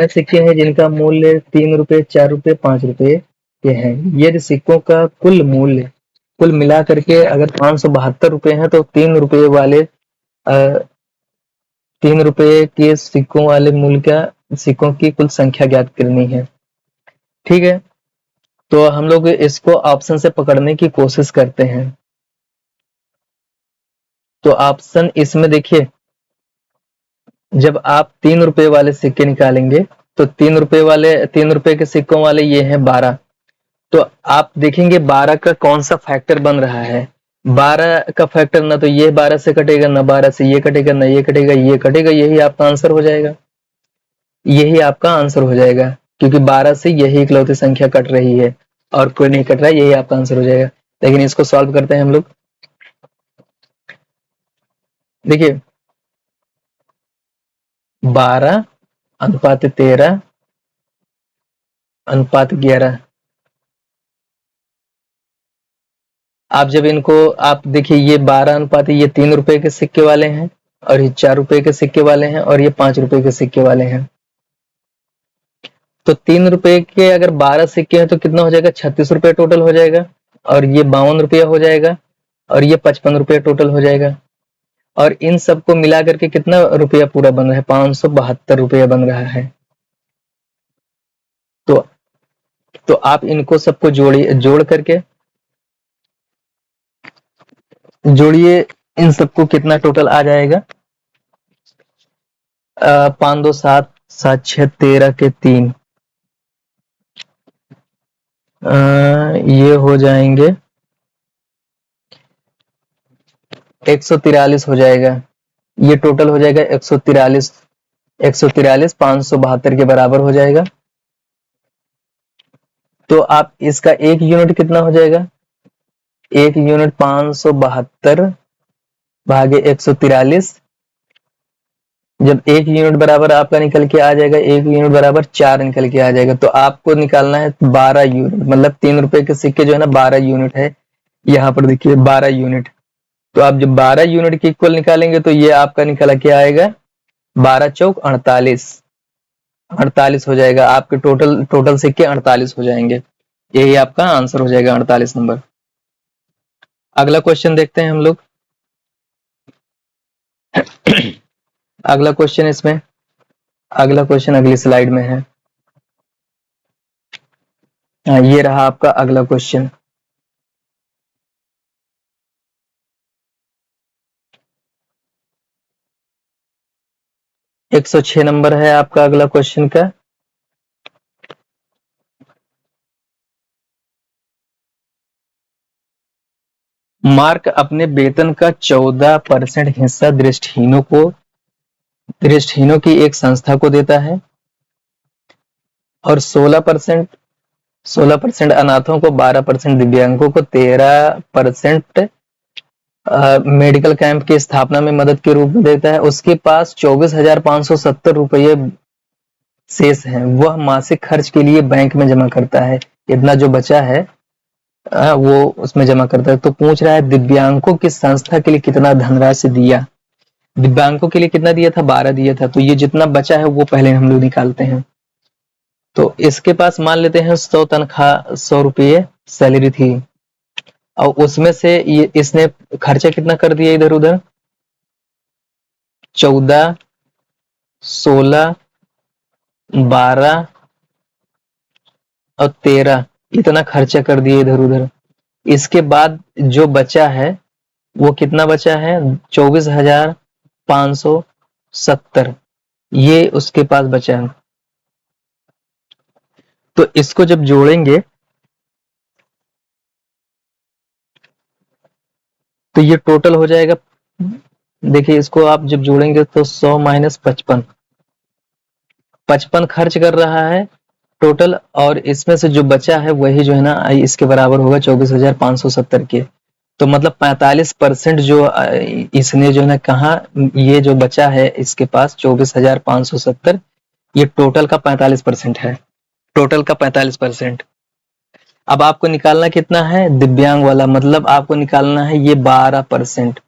सिक्के हैं जिनका मूल्य 3 रुपए, 4 रुपए, 5 रुपए के हैं। यदि सिक्कों का कुल मूल्य कुल मिला करके अगर 572 रुपए है तो 3 रुपए वाले 3 रुपए के सिक्कों वाले मूल्य का सिक्कों की कुल संख्या ज्ञात करनी है। ठीक है, तो हम लोग इसको ऑप्शन से पकड़ने की कोशिश करते हैं। तो ऑप्शन इसमें देखिए, जब आप 3 रुपए वाले सिक्के निकालेंगे तो 3 रुपए के सिक्कों वाले ये हैं 12। तो आप देखेंगे 12 का कौन सा फैक्टर बन रहा है। 12 का फैक्टर ना तो ये 12 से कटेगा, ना 12 से ये कटेगा, ना ये कटेगा, ये कटेगा, यही आपका आंसर हो जाएगा। यही आपका आंसर हो जाएगा क्योंकि 12 से यही इकलौती संख्या कट रही है और कोई नहीं कट रहा है, यही आपका आंसर हो जाएगा। लेकिन इसको सॉल्व करते हैं हम लोग। देखिए 12:13:11। आप जब इनको आप देखिए, ये 12 ये 3 रुपए के सिक्के वाले हैं और ये 4 रुपए के सिक्के वाले हैं और ये 5 रुपए के सिक्के वाले हैं। तो 3 रुपए के अगर 12 सिक्के हैं तो कितना हो जाएगा, 36 रुपए टोटल हो जाएगा और ये 52 रुपया हो जाएगा और ये 55 रुपया टोटल हो जाएगा। और इन सबको मिला करके कितना रुपया पूरा बन रहा है, 572 रुपया बन रहा है। तो आप इनको सबको जोड़ करके जोड़िए, इन सबको कितना टोटल आ जाएगा, 5 2 7 7 6 13 के 3, ये हो जाएंगे 143 हो जाएगा। ये टोटल हो जाएगा 143 572 के बराबर हो जाएगा। तो आप इसका एक यूनिट कितना हो जाएगा, एक यूनिट 572 भागे 143। जब एक यूनिट बराबर आपका निकल के आ जाएगा, एक यूनिट बराबर 4 निकल के आ जाएगा। तो आपको निकालना है 12 यूनिट, मतलब 3 रुपए के सिक्के जो है ना 12 यूनिट है। यहाँ पर देखिए 12 यूनिट। तो आप जब 12 यूनिट के इक्वल निकालेंगे तो ये आपका निकल के आएगा 12 चौक 48 हो जाएगा। आपके टोटल सिक्के 48 हो जाएंगे। यही आपका आंसर हो जाएगा 48 नंबर। अगला क्वेश्चन देखते हैं हम लोग। अगला क्वेश्चन अगली स्लाइड में है। ये रहा आपका अगला क्वेश्चन। एक 106 नंबर है आपका अगला क्वेश्चन का। मार्क अपने वेतन का 14% हिस्सा दृष्टिहीनों की एक संस्था को देता है और 16% अनाथों को, 12% दिव्यांगों को, 13% मेडिकल कैंप की स्थापना में मदद के रूप में देता है। उसके पास 24,570 रुपये शेष हैं। वह मासिक खर्च के लिए बैंक में जमा करता है। इतना जो बचा है वो उसमें जमा करता है। तो पूछ रहा है दिव्यांगों की संस्था के लिए कितना धनराशि दिया। दिव्यांगों के लिए कितना दिया था, 12 दिया था। तो ये जितना बचा है वो पहले हम लोग निकालते हैं। तो इसके पास मान लेते हैं 100 तनख्वाह, 100 रुपये सैलरी थी, और उसमें से ये इसने खर्चा कितना कर दिया इधर उधर, 14, 16, 12 और 13, इतना खर्चा कर दिया इधर उधर। इसके बाद जो बचा है वो कितना बचा है, 24,570, ये उसके पास बचा है। तो इसको जब जोड़ेंगे तो ये टोटल हो जाएगा। देखिए इसको आप जब जोड़ेंगे तो 100 माइनस 55, 55 खर्च कर रहा है टोटल, और इसमें से जो बचा है वही जो है ना इसके बराबर होगा 24,570 के। तो मतलब 45% जो इसने जो है ना कहा, ये जो बचा है इसके पास 24,570, ये टोटल का 45% है, टोटल का 45%। अब आपको निकालना कितना है दिव्यांग वाला, मतलब आपको निकालना है ये 12%।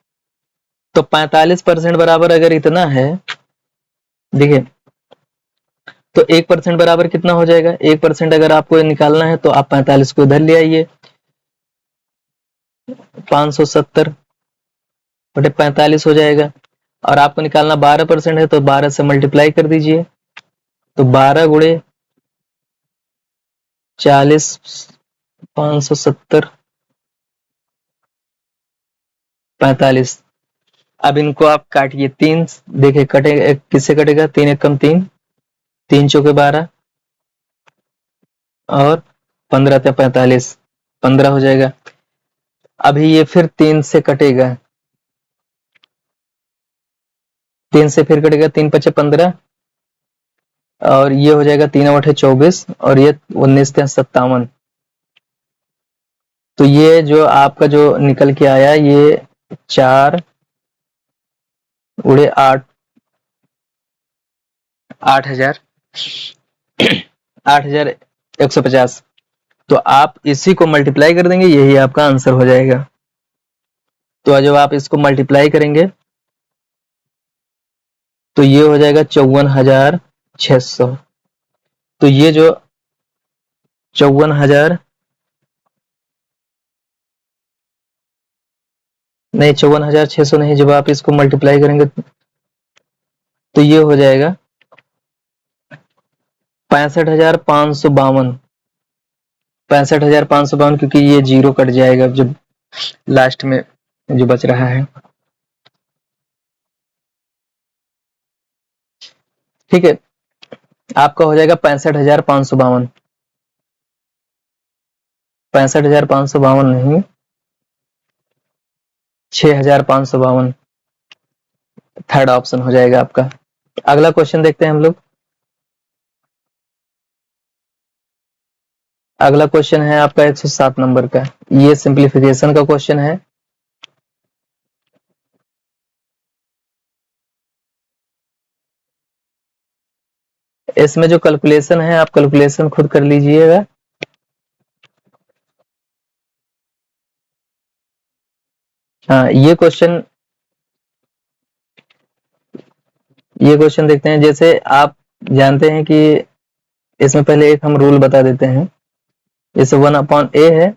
तो 45% बराबर अगर इतना है, देखिए तो 1% बराबर कितना हो जाएगा, 1% अगर आपको निकालना है तो आप 45 को इधर ले आइए, 570 बटे 45 हो जाएगा। और आपको निकालना 12% है तो 12 से मल्टीप्लाई कर दीजिए, तो 12 गुणे 40, 570, 45। अब इनको आप काटिए, 3 देखिए कटेगा, किससे कटेगा, 3 एक कम 3, 3 चौके 12 और 15 से 45, 15 हो जाएगा। अभी ये फिर 3 से कटेगा, 3 से फिर कटेगा, 3 पचे 15, और ये हो जाएगा 3 आठे 24, और ये 19 से 57। तो ये जो आपका जो निकल के आया ये 4 उड़े 8, 8,000, 8,150। तो आप इसी को मल्टीप्लाई कर देंगे, यही आपका आंसर हो जाएगा। तो जब आप इसको मल्टीप्लाई करेंगे तो ये हो जाएगा 54,600। तो ये जो 54,000 नहीं, 54,600 नहीं, जब आप इसको मल्टीप्लाई करेंगे तो ये हो जाएगा 65,552, 65,552, क्योंकि ये जीरो कट जाएगा जब लास्ट में जो बच रहा है। ठीक है, आपका हो जाएगा 65,552, 65,552 नहीं, 6,552 थर्ड ऑप्शन हो जाएगा आपका। अगला क्वेश्चन देखते हैं हम लोग। अगला क्वेश्चन है आपका 107 नंबर का, ये सिंप्लीफिकेशन का क्वेश्चन है। इसमें जो कैलकुलेशन है आप कैलकुलेशन खुद कर लीजिएगा। हाँ, ये क्वेश्चन देखते हैं। जैसे आप जानते हैं कि इसमें पहले एक हम रूल बता देते हैं। जैसे 1/a है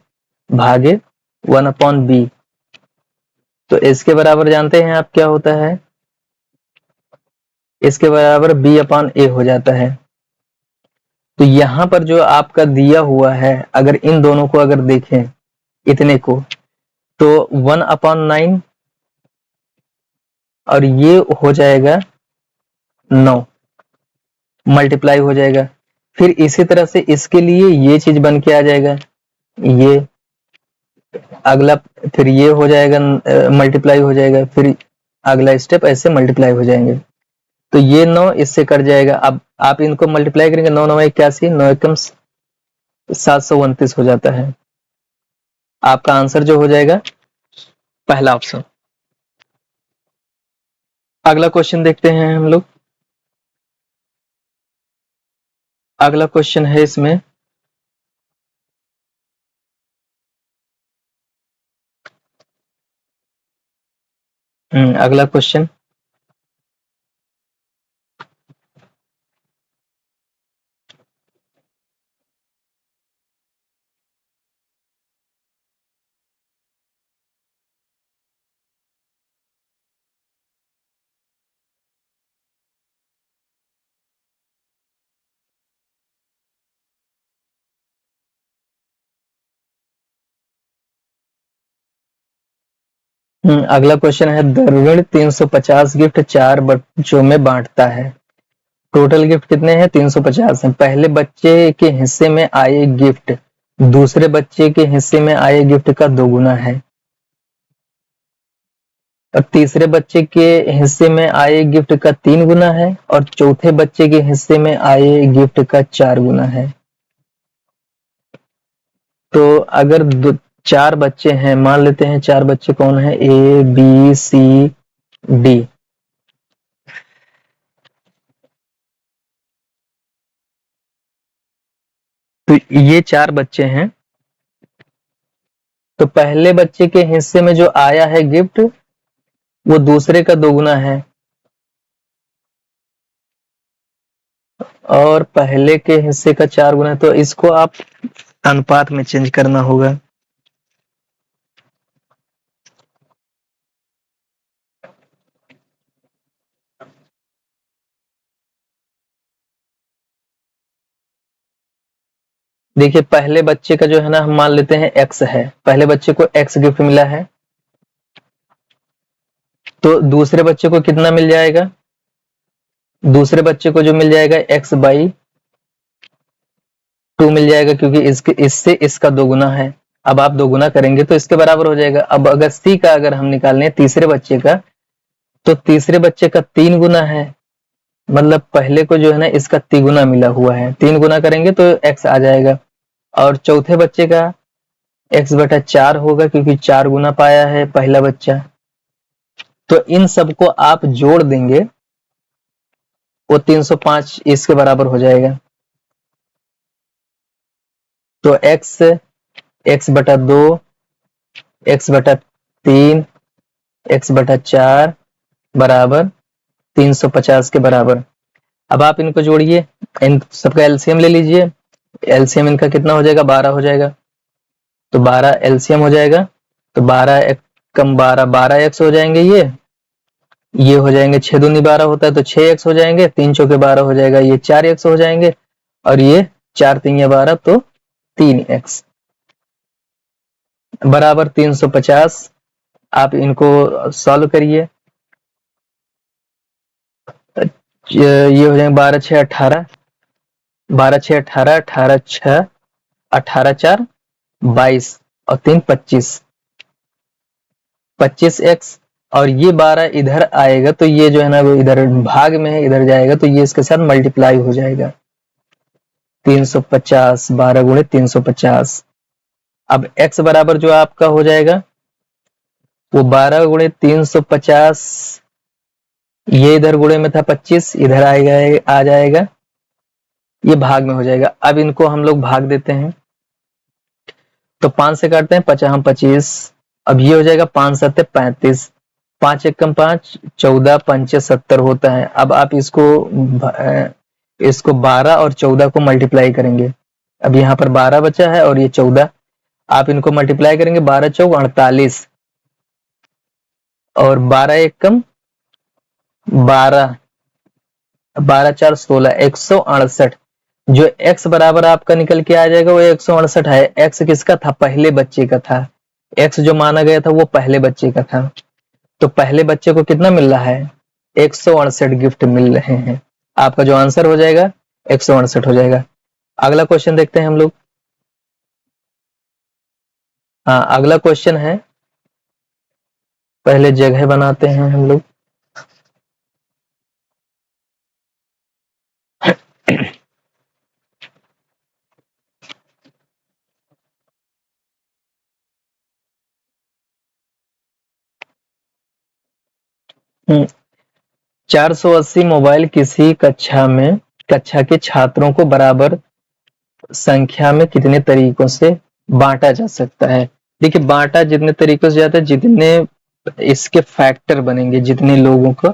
भागे 1/b, तो इसके बराबर जानते हैं आप क्या होता है, इसके बराबर b/a हो जाता है। तो यहां पर जो आपका दिया हुआ है, अगर इन दोनों को अगर देखें, इतने को, तो 1/9 और ये हो जाएगा 9, मल्टीप्लाई हो जाएगा। फिर इसी तरह से इसके लिए ये चीज बन के आ जाएगा, ये अगला, फिर ये हो जाएगा, मल्टीप्लाई हो जाएगा, फिर अगला स्टेप ऐसे मल्टीप्लाई हो जाएंगे। तो ये 9 इससे कट जाएगा। अब आप इनको मल्टीप्लाई करेंगे, 9 9 81, 9 एकम 729 हो जाता है। आपका आंसर जो हो जाएगा पहला ऑप्शन। अगला क्वेश्चन देखते हैं हम लोग। अगला क्वेश्चन है इसमें अगला क्वेश्चन। अगला क्वेश्चन है, द्रविड़ 350 गिफ्ट 4 बच्चों में बांटता है। टोटल गिफ्ट कितने हैं? 350 हैं। पहले बच्चे के हिस्से में आए गिफ्ट दूसरे बच्चे के हिस्से में आए गिफ्ट का दोगुना है। और तीसरे बच्चे के हिस्से में आए गिफ्ट का 3 गुना है और चौथे बच्चे के हिस्से में आए गिफ्ट का 4 गुना है। तो अगर 4 बच्चे हैं, मान लेते हैं 4 बच्चे कौन है, ए बी सी डी। तो ये 4 बच्चे हैं। तो पहले बच्चे के हिस्से में जो आया है गिफ्ट वो दूसरे का दोगुना है और पहले के हिस्से का 4 गुना है। तो इसको आप अनुपात में चेंज करना होगा। देखिए पहले बच्चे का जो है ना, हम मान लेते हैं x है, पहले बच्चे को x गिफ्ट मिला है। तो दूसरे बच्चे को कितना मिल जाएगा? दूसरे बच्चे को जो मिल जाएगा x/2 मिल जाएगा, क्योंकि इससे इसका दोगुना है। अब आप दोगुना करेंगे तो इसके बराबर हो जाएगा। अब अगर c का अगर हम निकालें तीसरे बच्चे का, तो तीसरे बच्चे का 3 गुना है, मतलब पहले को जो है ना इसका तिगुना मिला हुआ है। 3 गुना करेंगे तो x आ जाएगा। और चौथे बच्चे का x/4 होगा, क्योंकि 4 गुना पाया है पहला बच्चा। तो इन सबको आप जोड़ देंगे, वो 305 इसके बराबर हो जाएगा। तो x/2 x/3 x/4 बराबर 350 के बराबर। अब आप इनको जोड़िए, इन सबका एलसीएम ले लीजिए। एलसीएम इनका कितना हो जाएगा? 12 हो जाएगा। तो 12 एलसीएम हो जाएगा। तो 12 कम 12 12x हो जाएंगे। ये हो जाएंगे, 6 दूनी 12 होता है तो 6x हो जाएंगे, 3 चौके 12 हो जाएगा, ये 4x हो जाएंगे और ये 4 3 12 तो 3x बराबर 350। आप इनको सॉल्व करिए। ये हो जाएंगे 12 6 18, 12 6 18, 18 6 18 4 22 और 3 25, 25x। और ये 12 इधर आएगा तो ये जो है ना वो इधर भाग में है, इधर जाएगा तो ये इसके साथ मल्टीप्लाई हो जाएगा। 350 12 गुणे 350। अब x बराबर जो आपका हो जाएगा वो 12 गुणे 350, ये इधर गुणे में था 25, इधर आएगा आ जाएगा, ये भाग में हो जाएगा। अब इनको हम लोग भाग देते हैं तो 5 से काटते हैं, 50 25। अब ये हो जाएगा 5 7 35, 5 1 5 14 5 70 होता है। अब आप इसको 12 और 14 को मल्टीप्लाई करेंगे। अब यहाँ पर 12 बचा है और ये 14, आप इनको मल्टीप्लाई करेंगे, 12 चौक 48 और 12 1 12, 12 4 16, 168। जो x बराबर आपका निकल के आ जाएगा वो 168 है। x किसका था? पहले बच्चे का था। x जो माना गया था वो पहले बच्चे का था। तो पहले बच्चे को कितना मिल रहा है? 168 गिफ्ट मिल रहे हैं। आपका जो आंसर हो जाएगा 168 हो जाएगा। अगला क्वेश्चन देखते हैं हम लोग। हाँ अगला क्वेश्चन है, पहले जगह बनाते हैं हम लोग। हम्म, 480 मोबाइल किसी कक्षा के छात्रों को बराबर संख्या में कितने तरीकों से बांटा जा सकता है? देखिए बांटा जितने तरीकों से जाता है, जितने इसके फैक्टर बनेंगे, जितने लोगों को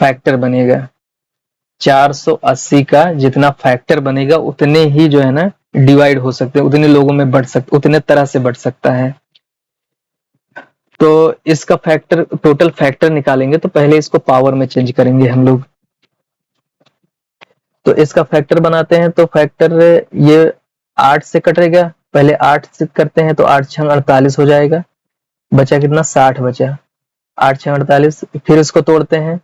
फैक्टर बनेगा 480 का जितना फैक्टर बनेगा उतने ही जो है ना डिवाइड हो सकते हैं, उतने लोगों में बढ़ सकते, उतने तरह से बढ़ सकता है। तो इसका फैक्टर, टोटल फैक्टर निकालेंगे तो पहले इसको पावर में चेंज करेंगे हम लोग। तो इसका फैक्टर बनाते हैं, तो फैक्टर ये 8 से कटेगा, पहले 8 से करते हैं तो 8 छंग 48 हो जाएगा, बचा कितना 60 बचा, 8 छंग 48। फिर इसको तोड़ते हैं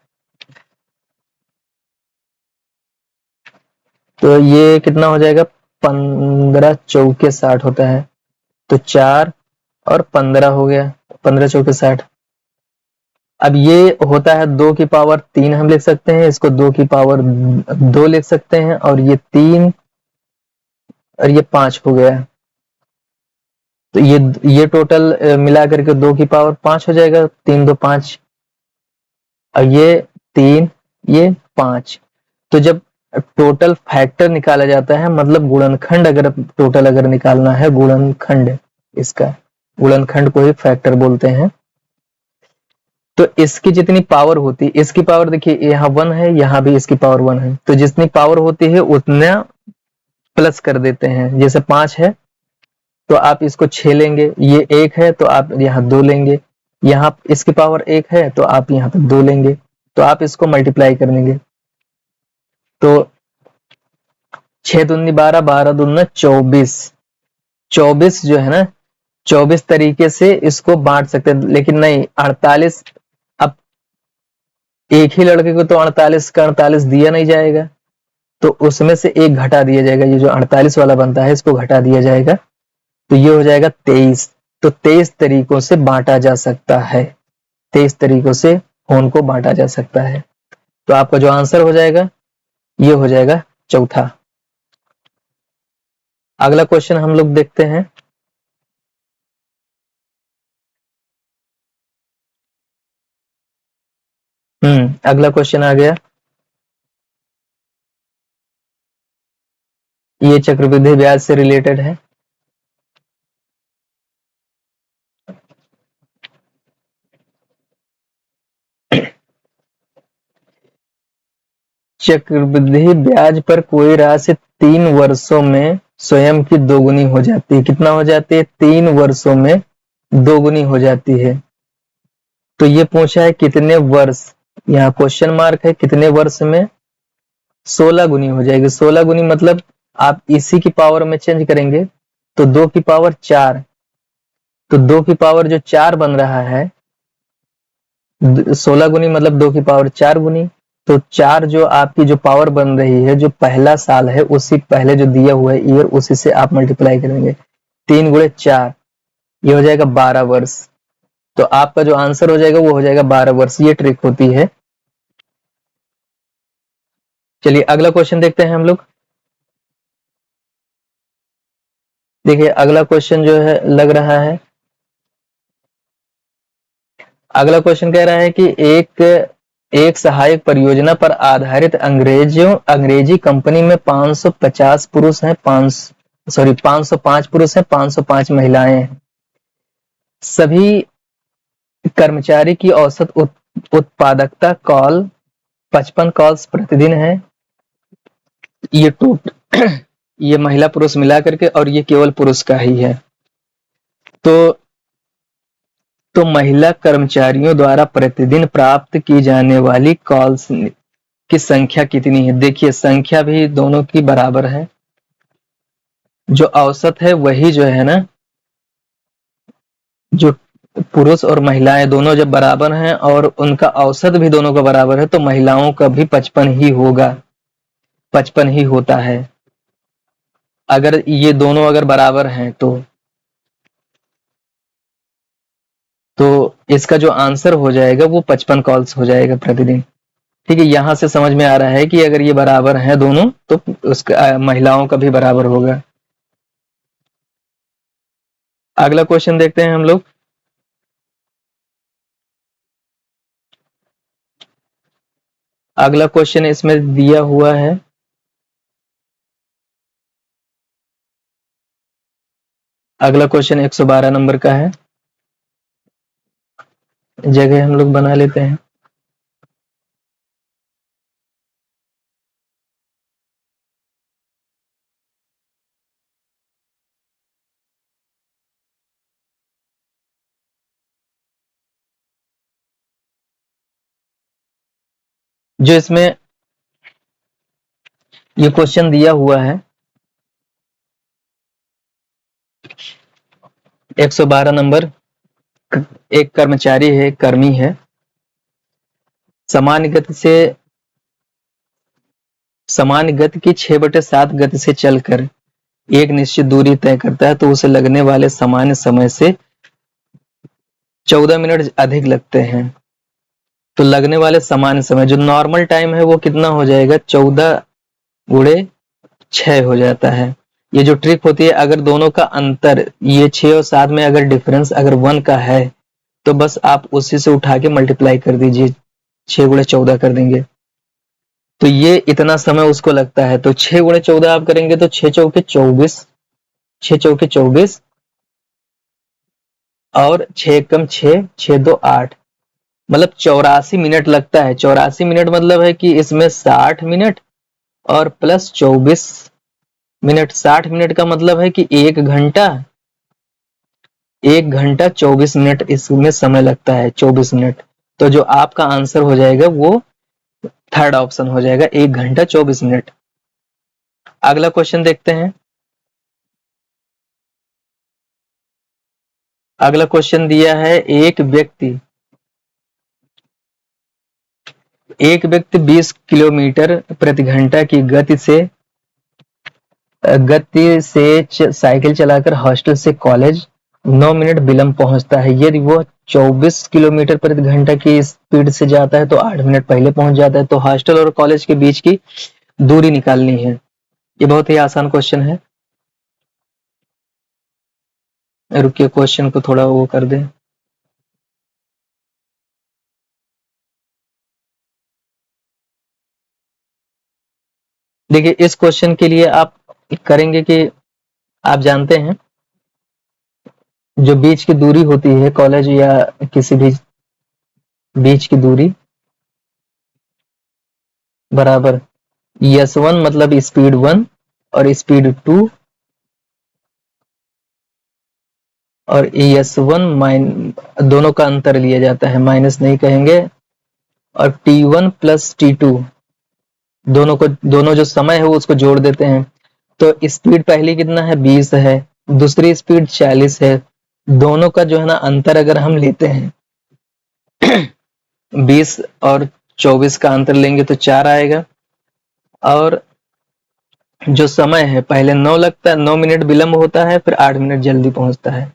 तो ये कितना हो जाएगा, 15 चौके 60 होता है, तो 4 और 15 हो गया, 15 चौके 60। अब ये होता है 2 की पावर 3 हम लिख सकते हैं, इसको 2 की पावर 2 लिख सकते हैं, और ये 3 और ये 5 हो गया। तो ये टोटल मिला करके 2 की पावर 5 हो जाएगा, 3 2 5, और ये 3 ये 5। तो जब टोटल फैक्टर निकाला जाता है, मतलब गुणनखंड अगर टोटल अगर निकालना है, गुणनखंड, इसका गुणनखंड को ही फैक्टर बोलते हैं। तो इसकी जितनी पावर होती है, इसकी पावर देखिए यहाँ 1 है, यहाँ भी इसकी पावर 1 है, तो जितनी पावर होती है उतना प्लस कर देते हैं। जैसे 5 है तो आप इसको 6 लेंगे, ये 1 है तो आप यहाँ 2 लेंगे, यहाँ इसकी पावर 1 है तो आप यहाँ पे 2 लेंगे, तो आप इसको मल्टीप्लाई कर लेंगे। तो 6 दूनी 12, 12 दूना 24, 24 जो है ना 24 तरीके से इसको बांट सकते हैं, लेकिन नहीं 48। अब एक ही लड़के को तो 48 का 48 दिया नहीं जाएगा, तो उसमें से एक घटा दिया जाएगा, ये जो 48 वाला बनता है इसको घटा दिया जाएगा, तो ये हो जाएगा 23। तो 23 तरीकों से बांटा जा सकता है, 23 तरीकों से फोन को बांटा जा सकता है। तो आपका जो आंसर हो जाएगा ये हो जाएगा चौथा। अगला क्वेश्चन हम लोग देखते हैं। अगला क्वेश्चन आ गया, ये चक्रवृद्धि ब्याज से रिलेटेड है। चक्रवृद्धि ब्याज पर कोई राशि 3 वर्षों में स्वयं की दोगुनी हो जाती है। कितना हो जाती है, 3 वर्षों में दोगुनी हो जाती है। तो ये पूछा है कितने वर्ष, यहाँ क्वेश्चन मार्क है, कितने वर्ष में 16 गुनी हो जाएगी। 16 गुनी मतलब आप इसी की पावर में चेंज करेंगे तो 2 की पावर 4, तो 2 की पावर जो 4 बन रहा है, 16 गुनी मतलब 2 की पावर 4 गुनी, तो 4 जो आपकी जो पावर बन रही है, जो पहला साल है उसी पहले जो दिया हुआ है ईयर, उसी से आप मल्टीप्लाई करेंगे, 3 गुणे 4, ये हो जाएगा 12 वर्ष। तो आपका जो आंसर हो जाएगा वो हो जाएगा 12 वर्ष। ये ट्रिक होती है। चलिए अगला क्वेश्चन देखते हैं हम लोग। देखिए अगला क्वेश्चन जो है लग रहा है, अगला क्वेश्चन कह रहा है कि एक सहायक परियोजना पर आधारित अंग्रेजी कंपनी में 550 पुरुष हैं, 505 पुरुष हैं, 505 महिलाएं हैं। सभी कर्मचारी की औसत उत्पादकता कॉल 55 कॉल्स प्रतिदिन है। ये ये महिला पुरुष मिला करके, और ये केवल पुरुष का ही है। तो महिला कर्मचारियों द्वारा प्रतिदिन प्राप्त की जाने वाली कॉल्स की संख्या कितनी है। देखिए संख्या भी दोनों की बराबर है, जो औसत है वही जो है ना, जो पुरुष और महिलाएं दोनों जब बराबर हैं और उनका औसत भी दोनों का बराबर है, तो महिलाओं का भी 55 ही होगा, 55 ही होता है अगर ये दोनों अगर बराबर हैं तो इसका जो आंसर हो जाएगा वो 55 कॉल्स हो जाएगा प्रतिदिन। ठीक है, यहां से समझ में आ रहा है कि अगर ये बराबर हैं दोनों तो उसका महिलाओं का भी बराबर होगा। अगला क्वेश्चन देखते हैं हम लोग। अगला क्वेश्चन इसमें दिया हुआ है, अगला क्वेश्चन 112 नंबर का है। जगह हम लोग बना लेते हैं। जो इसमें ये क्वेश्चन दिया हुआ है 112 नंबर, एक कर्मचारी है, कर्मी है, सामान्य गति की 6/7 गति से चलकर एक निश्चित दूरी तय करता है, तो उसे लगने वाले सामान्य समय से 14 मिनट अधिक लगते हैं। तो लगने वाले सामान्य समय जो नॉर्मल टाइम है वो कितना हो जाएगा, 14 × 6 हो जाता है। ये जो ट्रिक होती है, अगर दोनों का अंतर ये 6 और 7 में अगर डिफरेंस अगर 1 का है तो बस आप उसी से उठा के मल्टीप्लाई कर दीजिए, 6 × 14 कर देंगे तो ये इतना समय उसको लगता है। तो 6 × 14 आप करेंगे तो 6 × 4 = 24, 6 × 4 = 24 और 6 × 6 = 6 × 2 = 8, मतलब 84 मिनट लगता है। 84 मिनट मतलब है कि इसमें 60 मिनट और प्लस 24 मिनट, 60 मिनट का मतलब है कि 1 घंटा 24 मिनट इसमें समय लगता है, 24 मिनट। तो जो आपका आंसर हो जाएगा वो थर्ड ऑप्शन हो जाएगा, 1 घंटा 24 मिनट। अगला क्वेश्चन देखते हैं। अगला क्वेश्चन दिया है, एक व्यक्ति 20 किलोमीटर प्रति घंटा की गति से साइकिल चलाकर हॉस्टल से कॉलेज 9 मिनट विलंब पहुंचता है। यदि वो 24 किलोमीटर प्रति घंटा की स्पीड से जाता है तो 8 मिनट पहले पहुंच जाता है। तो हॉस्टल और कॉलेज के बीच की दूरी निकालनी है। ये बहुत ही आसान क्वेश्चन है। रुकिए, क्वेश्चन को थोड़ा वो कर दें। देखिए, इस क्वेश्चन के लिए आप करेंगे कि आप जानते हैं जो बीच की दूरी होती है कॉलेज या किसी भी बीच की दूरी बराबर S1 मतलब स्पीड 1 और स्पीड 2 और S1 दोनों का अंतर लिया जाता है, माइनस नहीं कहेंगे। और T1 प्लस T2 दोनों जो समय है वो उसको जोड़ देते हैं। तो स्पीड पहली कितना है, 20 है, दूसरी स्पीड 40 है। दोनों का जो है ना अंतर अगर हम लेते हैं 20 और 24 का अंतर लेंगे तो 4 आएगा। और जो समय है पहले 9 लगता है, 9 मिनट विलंब होता है, फिर 8 मिनट जल्दी पहुंचता है।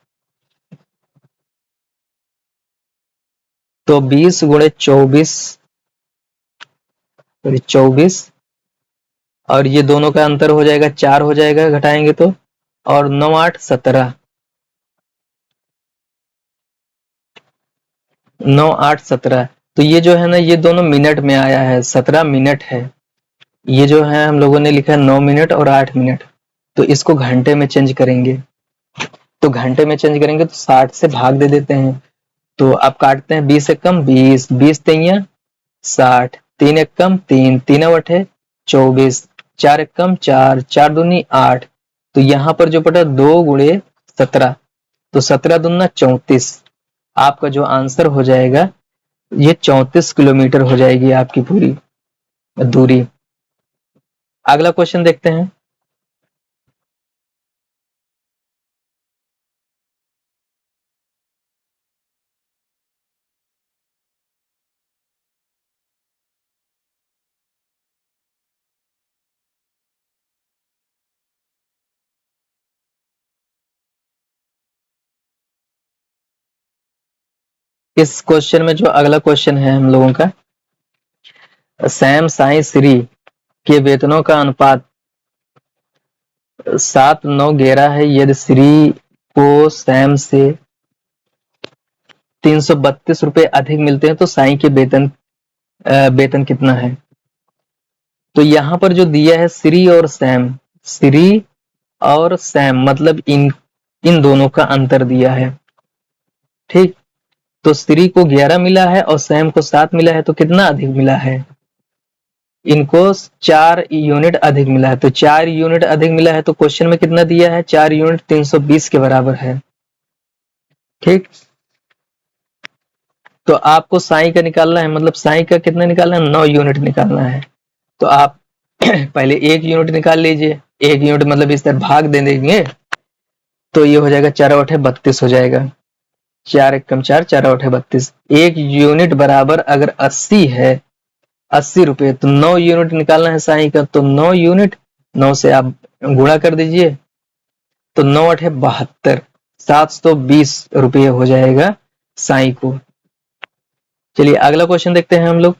तो 20 × 24 और ये दोनों का अंतर हो जाएगा 4 हो जाएगा, घटाएंगे तो, और 9 8 17, 9 8 17। तो ये जो है ना ये दोनों मिनट में आया है, 17 मिनट है। ये जो है हम लोगों ने लिखा है 9 मिनट और 8 मिनट, तो इसको घंटे में चेंज करेंगे। तो घंटे में चेंज करेंगे तो 60 से भाग दे देते हैं। तो आप काटते हैं 20 एक कम 20, 20 तिया 60, 3 एक कम 3, 3 अवठे 24, 4 एक कम 4, 4 दूनी 8। तो यहाँ पर जो पटा 2 × 17, तो 17 दूना 34। आपका जो आंसर हो जाएगा ये 34 किलोमीटर हो जाएगी आपकी पूरी दूरी। अगला क्वेश्चन देखते हैं। इस क्वेश्चन में जो अगला क्वेश्चन है हम लोगों का, सैम साई श्री के वेतनों का अनुपात 7:9 है। यदि श्री को सैम से 332 रुपए अधिक मिलते हैं तो साई के वेतन कितना है। तो यहाँ पर जो दिया है श्री और सैम मतलब इन दोनों का अंतर दिया है, ठीक। तो श्री को 11 मिला है और सैम को 7 मिला है, तो कितना अधिक मिला है? इनको 4 यूनिट अधिक मिला है। तो 4 यूनिट अधिक मिला है, तो क्वेश्चन में कितना दिया है? 4 यूनिट 320 के बराबर है। ठीक, तो आपको साई का निकालना है, मतलब साई का कितना निकालना है? 9 यूनिट निकालना है। तो आप पहले 1 यूनिट निकाल लीजिए। 1 यूनिट मतलब इस तरह भाग दे देंगे, तो ये हो जाएगा 4 8 32 हो जाएगा। 4 एकम 4, 4 8 32। 1 यूनिट बराबर अगर 80 है, 80 रुपए, तो 9 यूनिट निकालना है साई का। तो 9 यूनिट 9 से आप गुणा कर दीजिए, तो 9 8 72, 720 रुपये हो जाएगा साई को। चलिए अगला क्वेश्चन देखते हैं हम लोग।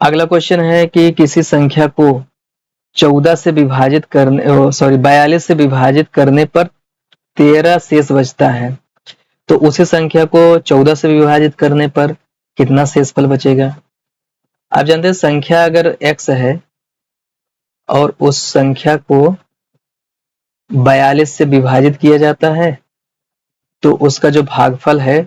अगला क्वेश्चन है कि किसी संख्या को 14 से विभाजित करने, सॉरी 42 से विभाजित करने पर 13 शेष बचता है। तो उसी संख्या को 14 से विभाजित करने पर कितना शेषफल बचेगा? आप जानते हैं संख्या अगर x है और उस संख्या को 42 से विभाजित किया जाता है, तो उसका जो भागफल है,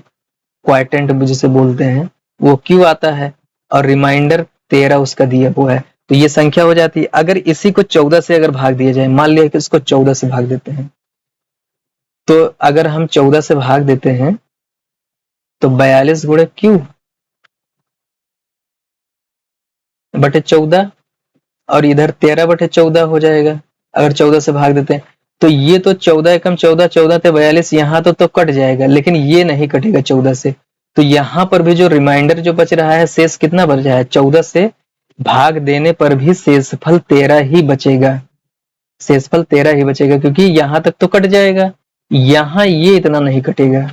क्वाइटेंट जिसे बोलते हैं, वो q आता है और रिमाइंडर 13 उसका दिया हुआ है। तो ये संख्या हो जाती है। अगर इसी को 14 से अगर भाग दिया जाए, मान लिया कि इसको 14 से भाग देते हैं, तो अगर हम 14 से भाग देते हैं तो 42 गुणे q बटे 14, और इधर 13 बटे 14 हो जाएगा अगर 14 से भाग देते हैं। तो ये तो 14 एकम 14, 14 थे 42, यहाँ तो कट जाएगा, लेकिन ये नहीं कटेगा 14 से। तो यहाँ पर भी जो रिमाइंडर जो बच रहा है, शेष कितना बच रहा है? 14 से भाग देने पर भी शेषफल 13 ही बचेगा। शेषफल 13 ही बचेगा, क्योंकि यहाँ तक तो कट जाएगा, यहाँ ये इतना नहीं कटेगा।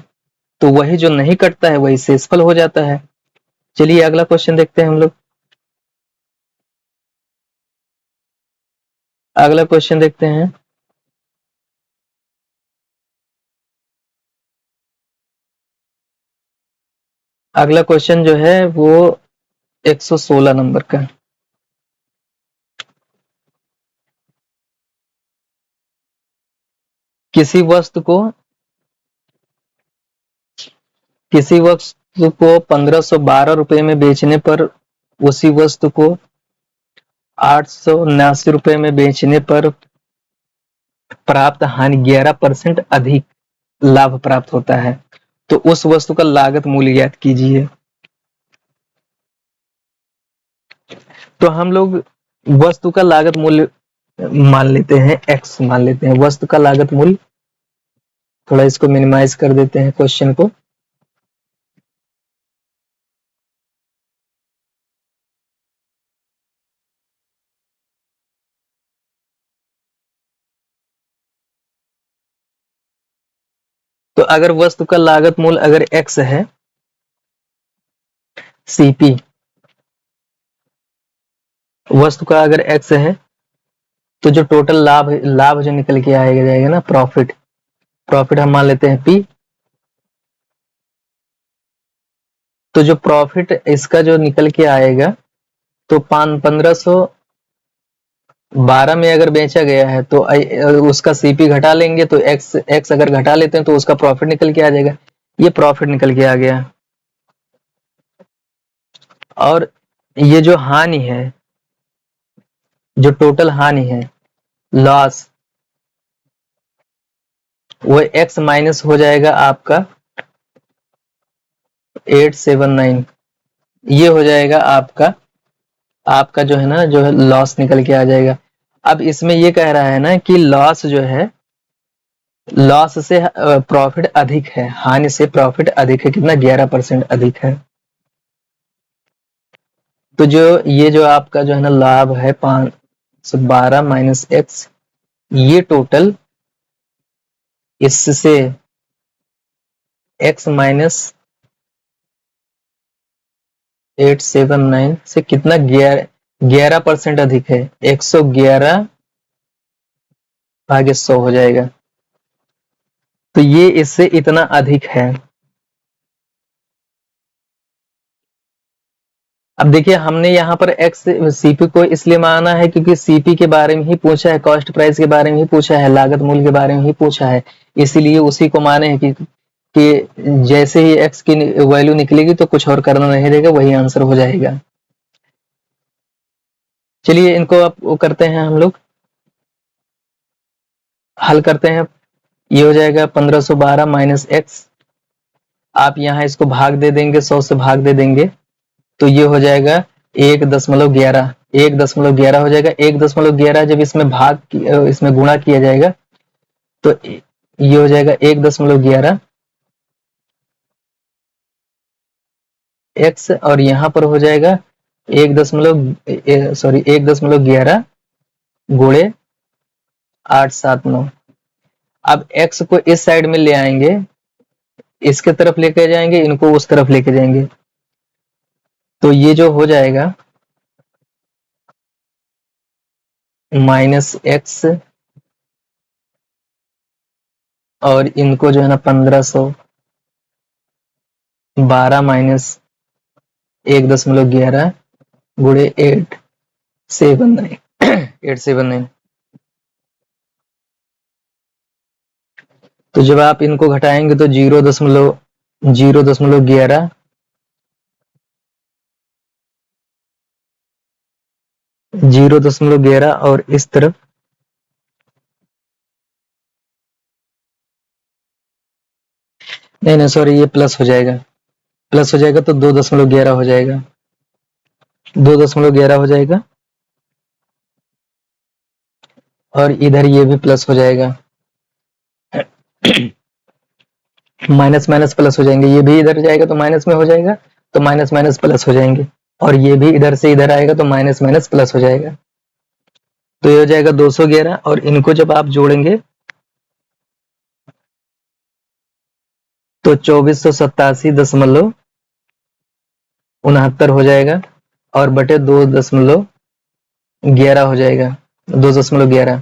तो वही जो नहीं कटता है वही शेषफल हो जाता है। चलिए अगला क्वेश्चन देखते हैं हम लोग। अगला क्वेश्चन देखते हैं। अगला क्वेश्चन जो है वो 116 नंबर का। किसी वस्तु को 1512 रुपए में बेचने पर उसी वस्तु को 879 रुपए में बेचने पर प्राप्त हानि 11% अधिक लाभ प्राप्त होता है। तो उस वस्तु का लागत मूल्य ज्ञात कीजिए। तो हम लोग वस्तु का लागत मूल्य मान लेते हैं, x मान लेते हैं वस्तु का लागत मूल्य। थोड़ा इसको मिनिमाइज कर देते हैं क्वेश्चन को। तो अगर वस्तु का लागत मूल्य अगर x है, CP वस्तु का अगर x है, तो जो टोटल लाभ जो निकल के आएगा जाएगा ना, प्रॉफिट हम मान लेते हैं P। तो जो प्रॉफिट इसका जो निकल के आएगा, तो 1512 में अगर बेचा गया है, तो उसका CP घटा लेंगे, तो x अगर घटा लेते हैं तो उसका प्रॉफिट निकल के आ जाएगा। ये प्रॉफिट निकल के आ गया। और ये जो हानि है, जो टोटल हानि है, लॉस, वो x माइनस हो जाएगा आपका 879। ये हो जाएगा आपका जो है ना, जो है लॉस निकल के आ जाएगा। अब इसमें ये कह रहा है ना कि लॉस जो है, लॉस से प्रॉफिट अधिक है, हानि से प्रॉफिट अधिक है। कितना? 11% अधिक है। तो जो ये जो आपका जो है ना लाभ है 512 माइनस एक्स, ये टोटल इससे x माइनस 879 से कितना? 11% अधिक है। 111 भागे 100 हो जाएगा। तो ये इससे इतना अधिक है। अब देखिए हमने यहाँ पर एक्स सीपी को इसलिए माना है क्योंकि सीपी के बारे में ही पूछा है, कॉस्ट प्राइस के बारे में ही पूछा है, लागत मूल्य के बारे में ही पूछा है, इसीलिए उसी को माने हैं कि जैसे ही एक्स की वैल्यू निकलेगी तो कुछ और करना नहीं रहेगा, वही आंसर हो जाएगा। चलिए इनको अब वो करते हैं, हम लोग हल करते हैं। ये हो जाएगा 1512 माइनस एक्स, आप यहाँ इसको भाग दे देंगे, 100 से भाग दे देंगे तो ये हो जाएगा 1.11, 1.11 हो जाएगा। 1.11 जब इसमें इसमें गुणा किया जाएगा तो ये हो जाएगा 1.11 एक्स, और यहाँ पर हो जाएगा 1.11 गुणे 879। अब एक्स को इस साइड में ले आएंगे, इसके तरफ लेके जाएंगे, इनको उस तरफ लेके जाएंगे, तो ये जो हो जाएगा माइनस एक्स, और इनको जो है ना 1512 माइनस 1.11 गुणे 879 879। तो जब आप इनको घटाएंगे तो 0.11 0.11 और इस तरफ नहीं सॉरी, ये प्लस हो जाएगा, प्लस हो जाएगा तो 2.11 हो जाएगा, 2.11 हो जाएगा, और इधर ये भी प्लस हो जाएगा, माइनस माइनस प्लस हो जाएंगे, ये भी इधर जाएगा तो माइनस में हो जाएगा, तो माइनस माइनस प्लस हो जाएंगे, और ये भी इधर से इधर आएगा तो माइनस माइनस प्लस हो जाएगा, तो ये हो जाएगा 211, और इनको जब आप जोड़ेंगे तो 2487.69 हो जाएगा, और बटे 2.11 हो जाएगा, 2.11।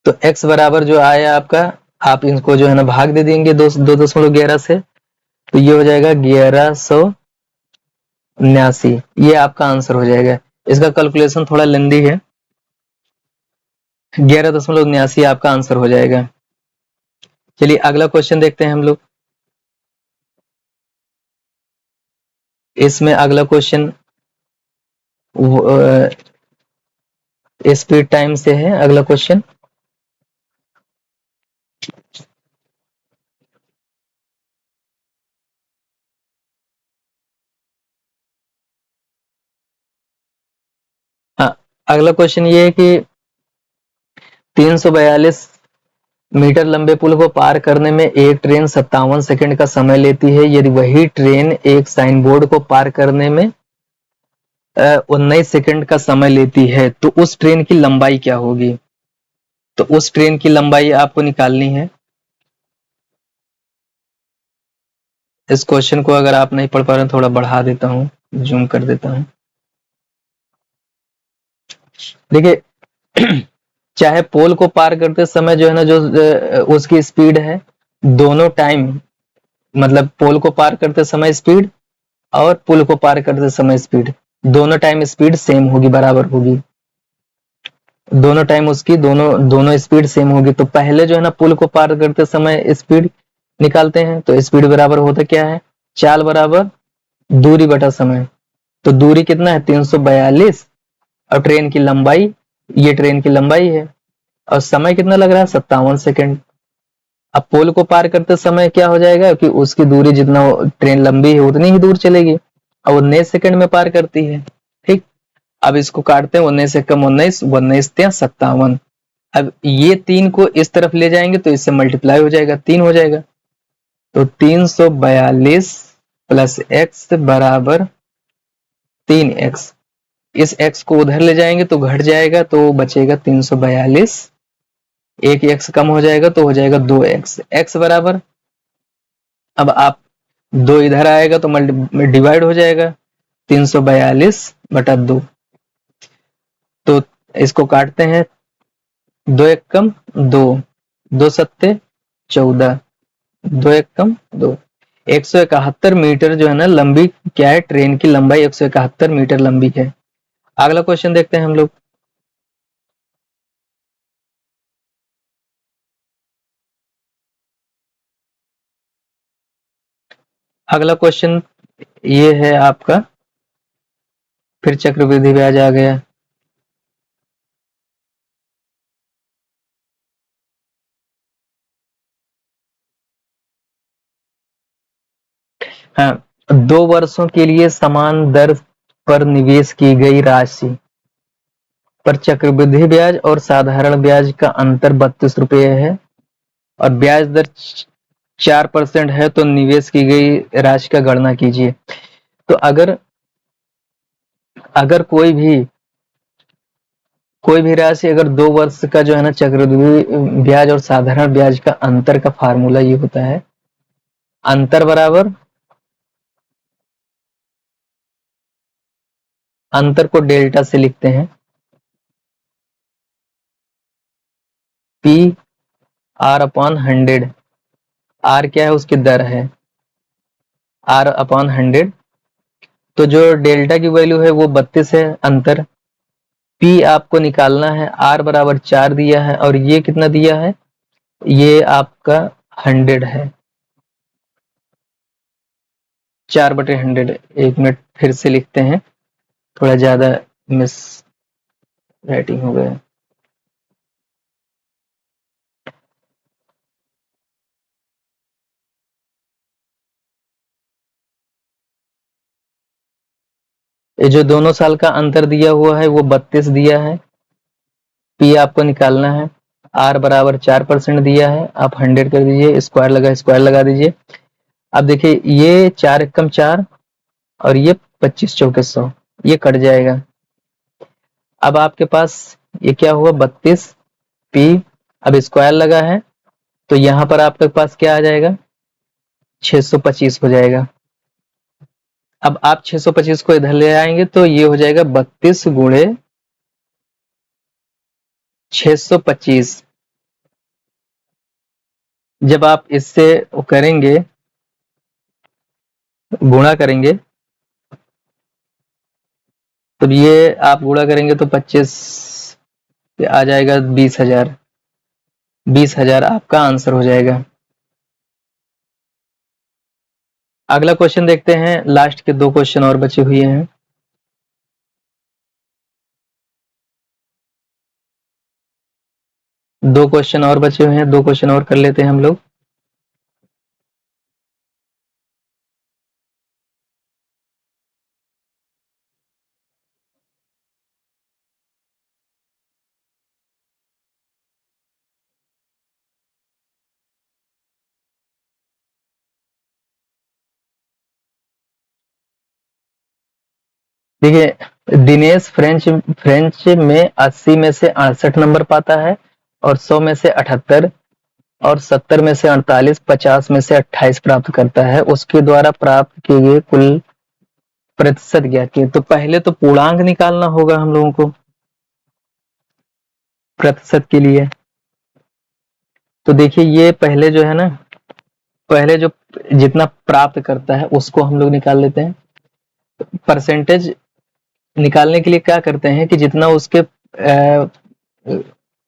तो x बराबर जो आया आपका, आप इनको जो है ना भाग दे देंगे 2.11 से, तो ये हो जाएगा 1179, ये आपका आंसर हो जाएगा। इसका कैलकुलेशन थोड़ा लेंदी है, 11.79 आपका आंसर हो जाएगा। चलिए अगला क्वेश्चन देखते हैं हम लोग। इसमें अगला क्वेश्चन स्पीड टाइम से है अगला क्वेश्चन। हाँ, अगला क्वेश्चन ये है कि 342 मीटर लंबे पुल को पार करने में एक ट्रेन 57 सेकंड का समय लेती है। यदि वही ट्रेन एक साइन बोर्ड को पार करने में 19 सेकंड का समय लेती है तो उस ट्रेन की लंबाई क्या होगी? तो उस ट्रेन की लंबाई आपको निकालनी है। इस क्वेश्चन को अगर आप नहीं पढ़ पा रहे हैं, थोड़ा बढ़ा देता हूं, जूम कर देता हूं। देखिए चाहे पोल को पार करते समय जो है ना, जो उसकी स्पीड है, दोनों टाइम, मतलब पोल को पार करते समय स्पीड और पुल को पार करते समय स्पीड, दोनों टाइम स्पीड सेम होगी, बराबर होगी, दोनों टाइम उसकी दोनों स्पीड सेम होगी। तो पहले जो है ना पुल को पार करते समय स्पीड निकालते हैं, तो स्पीड बराबर होता क्या है, चाल बराबर दूरी बटा समय। तो दूरी कितना है 342, और ट्रेन की लंबाई, ये ट्रेन की लंबाई है, और समय कितना लग रहा है 57 सेकंड। अब पोल को पार करते समय क्या हो जाएगा कि उसकी दूरी जितना ट्रेन लंबी है उतनी ही दूर चलेगी, और 19 सेकंड में पार करती है। ठीक, अब इसको काटते हैं, 19 से कम 19, 19 त्या 57। अब ये 3 को इस तरफ ले जाएंगे तो इससे मल्टीप्लाई हो जाएगा, 3 हो जाएगा। तो 342 प्लस एक्स बराबर 3x। इस x को उधर ले जाएंगे तो घट जाएगा, तो बचेगा 342, एक x कम हो जाएगा तो हो जाएगा 2x। x बराबर, अब आप 2 इधर आएगा तो डिवाइड हो जाएगा, 342 बटा 2। तो इसको काटते हैं, 2 एक कम 2, 2 सत्ते 14, 2 एक कम 2। 171 मीटर जो है ना लंबी क्या है, ट्रेन की लंबाई 171 मीटर लंबी है। अगला क्वेश्चन देखते हैं हम लोग। अगला क्वेश्चन ये है आपका, फिर चक्रवृद्धि ब्याज आ गया। हाँ, 2 वर्षों के लिए समान दर पर निवेश की गई राशि पर चक्रवृद्धि ब्याज और साधारण ब्याज का अंतर 32 रुपये है और ब्याज दर 4% है, तो निवेश की गई राशि का गणना कीजिए। तो अगर अगर कोई भी राशि अगर 2 वर्ष का जो है ना चक्रवृद्धि ब्याज और साधारण ब्याज का अंतर का फार्मूला ये होता है, अंतर बराबर, अंतर को डेल्टा से लिखते हैं, पी आर अपॉन 100। आर क्या है, उसकी दर है, आर अपॉन 100। तो जो डेल्टा की वैल्यू है वो 32 है अंतर। पी आपको निकालना है, आर बराबर 4 दिया है और ये कितना दिया है, ये आपका 100 है, 4/100। 1 मिनट फिर से लिखते हैं, थोड़ा ज्यादा मिस राइटिंग हो गया। ये जो दोनों साल का अंतर दिया हुआ है वो 32 दिया है। पी आपको निकालना है, आर बराबर 4% दिया है, आप 100 कर दीजिए, स्क्वायर लगा दीजिए। अब देखिए ये 4 एकम 4 और ये 25 चौके 100, ये कट जाएगा। अब आपके पास ये क्या हुआ, 32 पी, अब स्क्वायर लगा है तो यहां पर आपके पास क्या आ जाएगा, 625 हो जाएगा। अब आप 625 को इधर ले आएंगे तो ये हो जाएगा 32 गुणे 625। जब आप इससे करेंगे, गुणा करेंगे, तो ये आप गुणा करेंगे तो 25 आ जाएगा 20,000। 20,000 आपका आंसर हो जाएगा। अगला क्वेश्चन देखते हैं, लास्ट के 2 क्वेश्चन और बचे हुए हैं। दो क्वेश्चन और बचे हुए हैं, 2 क्वेश्चन और कर लेते हैं हम लोग। देखिए दिनेश फ्रेंच फ्रेंच में 80 में से 68 नंबर पाता है और 100 में से 78 और 70 में से 48, 50 में से 28 प्राप्त करता है। उसके द्वारा प्राप्त किए गए कुल प्रतिशत ज्ञात किए। तो पहले तो पूर्णांक निकालना होगा हम लोगों को प्रतिशत के लिए। तो देखिए ये पहले जो है ना, पहले जो जितना प्राप्त करता है उसको हम लोग निकाल लेते हैं। परसेंटेज निकालने के लिए क्या करते हैं कि जितना उसके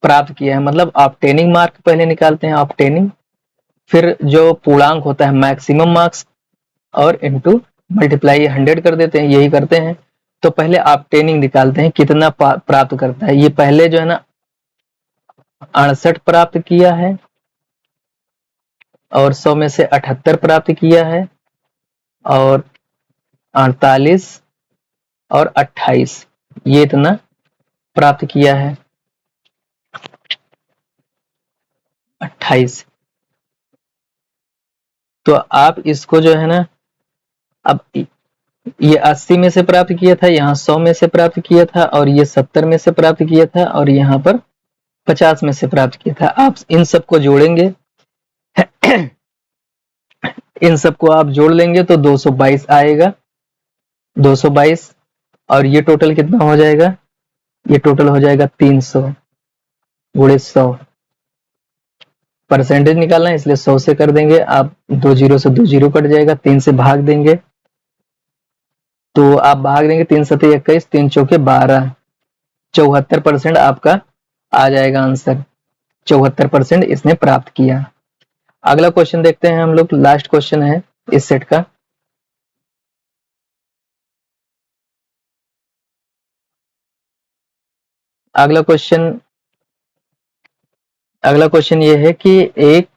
प्राप्त किया है, मतलब ऑब्टेनिंग मार्क पहले निकालते हैं, ऑब्टेनिंग, फिर जो पूर्णांक होता है मैक्सिमम मार्क्स और इनटू मल्टीप्लाई 100 कर देते हैं, यही करते हैं। तो पहले ऑब्टेनिंग निकालते हैं कितना प्राप्त करता है। ये पहले जो है ना 68 प्राप्त किया है और 100 में से 78 प्राप्त किया है और 48 और 28, ये इतना प्राप्त किया है, 28। तो आप इसको जो है ना, अब ये 80 में से प्राप्त किया था, यहाँ 100 में से प्राप्त किया था और ये 70 में से प्राप्त किया था और यहाँ पर 50 में से प्राप्त किया था। आप इन सबको जोड़ेंगे इन सबको आप जोड़ लेंगे तो 222 आएगा, 222। और ये टोटल कितना हो जाएगा, ये टोटल हो जाएगा 300 गुणे 100। परसेंटेज निकालना है इसलिए 100 से कर देंगे। आप 2 जीरो से 2 जीरो कट जाएगा, 3 से भाग देंगे तो आप भाग देंगे 3 सत्ते 21, 3 चौके 12, 74% आपका आ जाएगा आंसर। 74% इसने प्राप्त किया। अगला क्वेश्चन देखते हैं हम लोग, लास्ट क्वेश्चन है इस सेट का। अगला क्वेश्चन ये है कि एक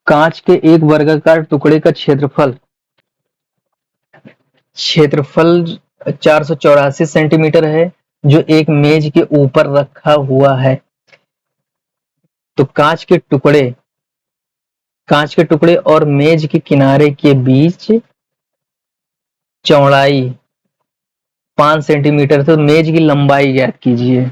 कांच के एक वर्गाकार टुकड़े का क्षेत्रफल 484 सेंटीमीटर है जो एक मेज के ऊपर रखा हुआ है। तो कांच के टुकड़े और मेज के किनारे के बीच चौड़ाई 5 सेंटीमीटर, तो मेज की लंबाई ज्ञात कीजिए।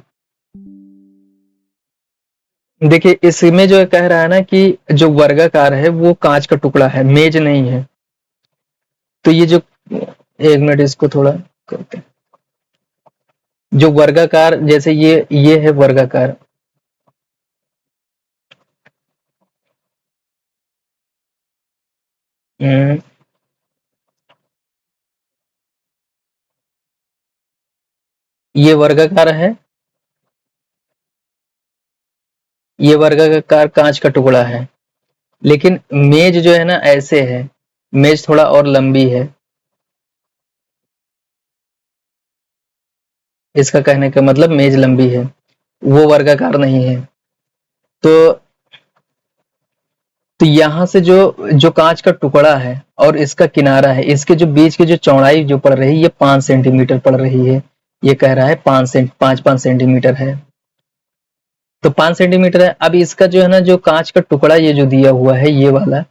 देखिए इसमें जो कह रहा है ना कि जो वर्गाकार है वो कांच का टुकड़ा है, मेज नहीं है। तो ये जो, एक मिनट इसको थोड़ा करते हैं। जो वर्गाकार, जैसे ये है वर्गाकार, ये वर्गाकार है, ये वर्गाकार कांच का टुकड़ा है। लेकिन मेज जो है ना ऐसे है, मेज थोड़ा और लंबी है। इसका कहने का मतलब मेज लंबी है, वो वर्गाकार नहीं है। तो यहां से जो कांच का टुकड़ा है और इसका किनारा है, इसके जो बीच की जो चौड़ाई जो पड़ रही है ये 5 सेंटीमीटर पड़ रही है। ये कह रहा है 5 सेंटीमीटर है, तो 5 सेंटीमीटर है। अब इसका जो है ना जो कांच का टुकड़ा ये जो दिया हुआ है, ये वाला,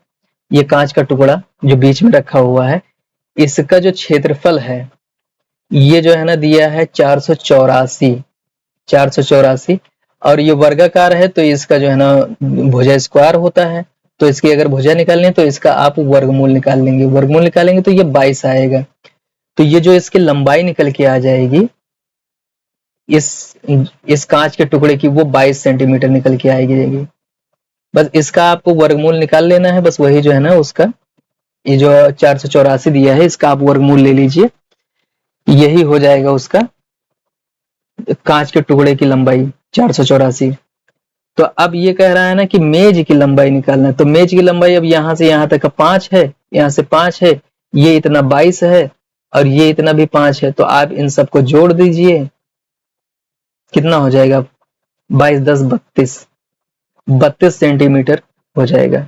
ये कांच का टुकड़ा जो बीच में रखा हुआ है, इसका जो क्षेत्रफल है ये जो है ना दिया है 484, और ये वर्गाकार है तो इसका जो है ना भुजा स्क्वायर होता है। तो इसकी अगर भुजा निकालनी है तो इसका आप वर्गमूल निकाल लेंगे, वर्गमूल निकालेंगे तो ये 22 आएगा। तो ये जो इसकी लंबाई निकल के आ जाएगी इस कांच के टुकड़े की, वो 22 सेंटीमीटर निकल के आएगी। बस इसका आपको वर्गमूल निकाल लेना है, बस वही जो है ना उसका, ये जो 484 दिया है इसका आप वर्गमूल ले लीजिए, यही हो जाएगा उसका कांच के टुकड़े की लंबाई 484। तो अब ये कह रहा है ना कि मेज की लंबाई निकालना है। तो मेज की लंबाई अब यहां से यहां तक 5 है, यहां से 5 है, ये इतना 22 है और ये इतना भी 5 है। तो आप इन सबको जोड़ दीजिए, कितना हो जाएगा, 22 10 32 सेंटीमीटर हो जाएगा।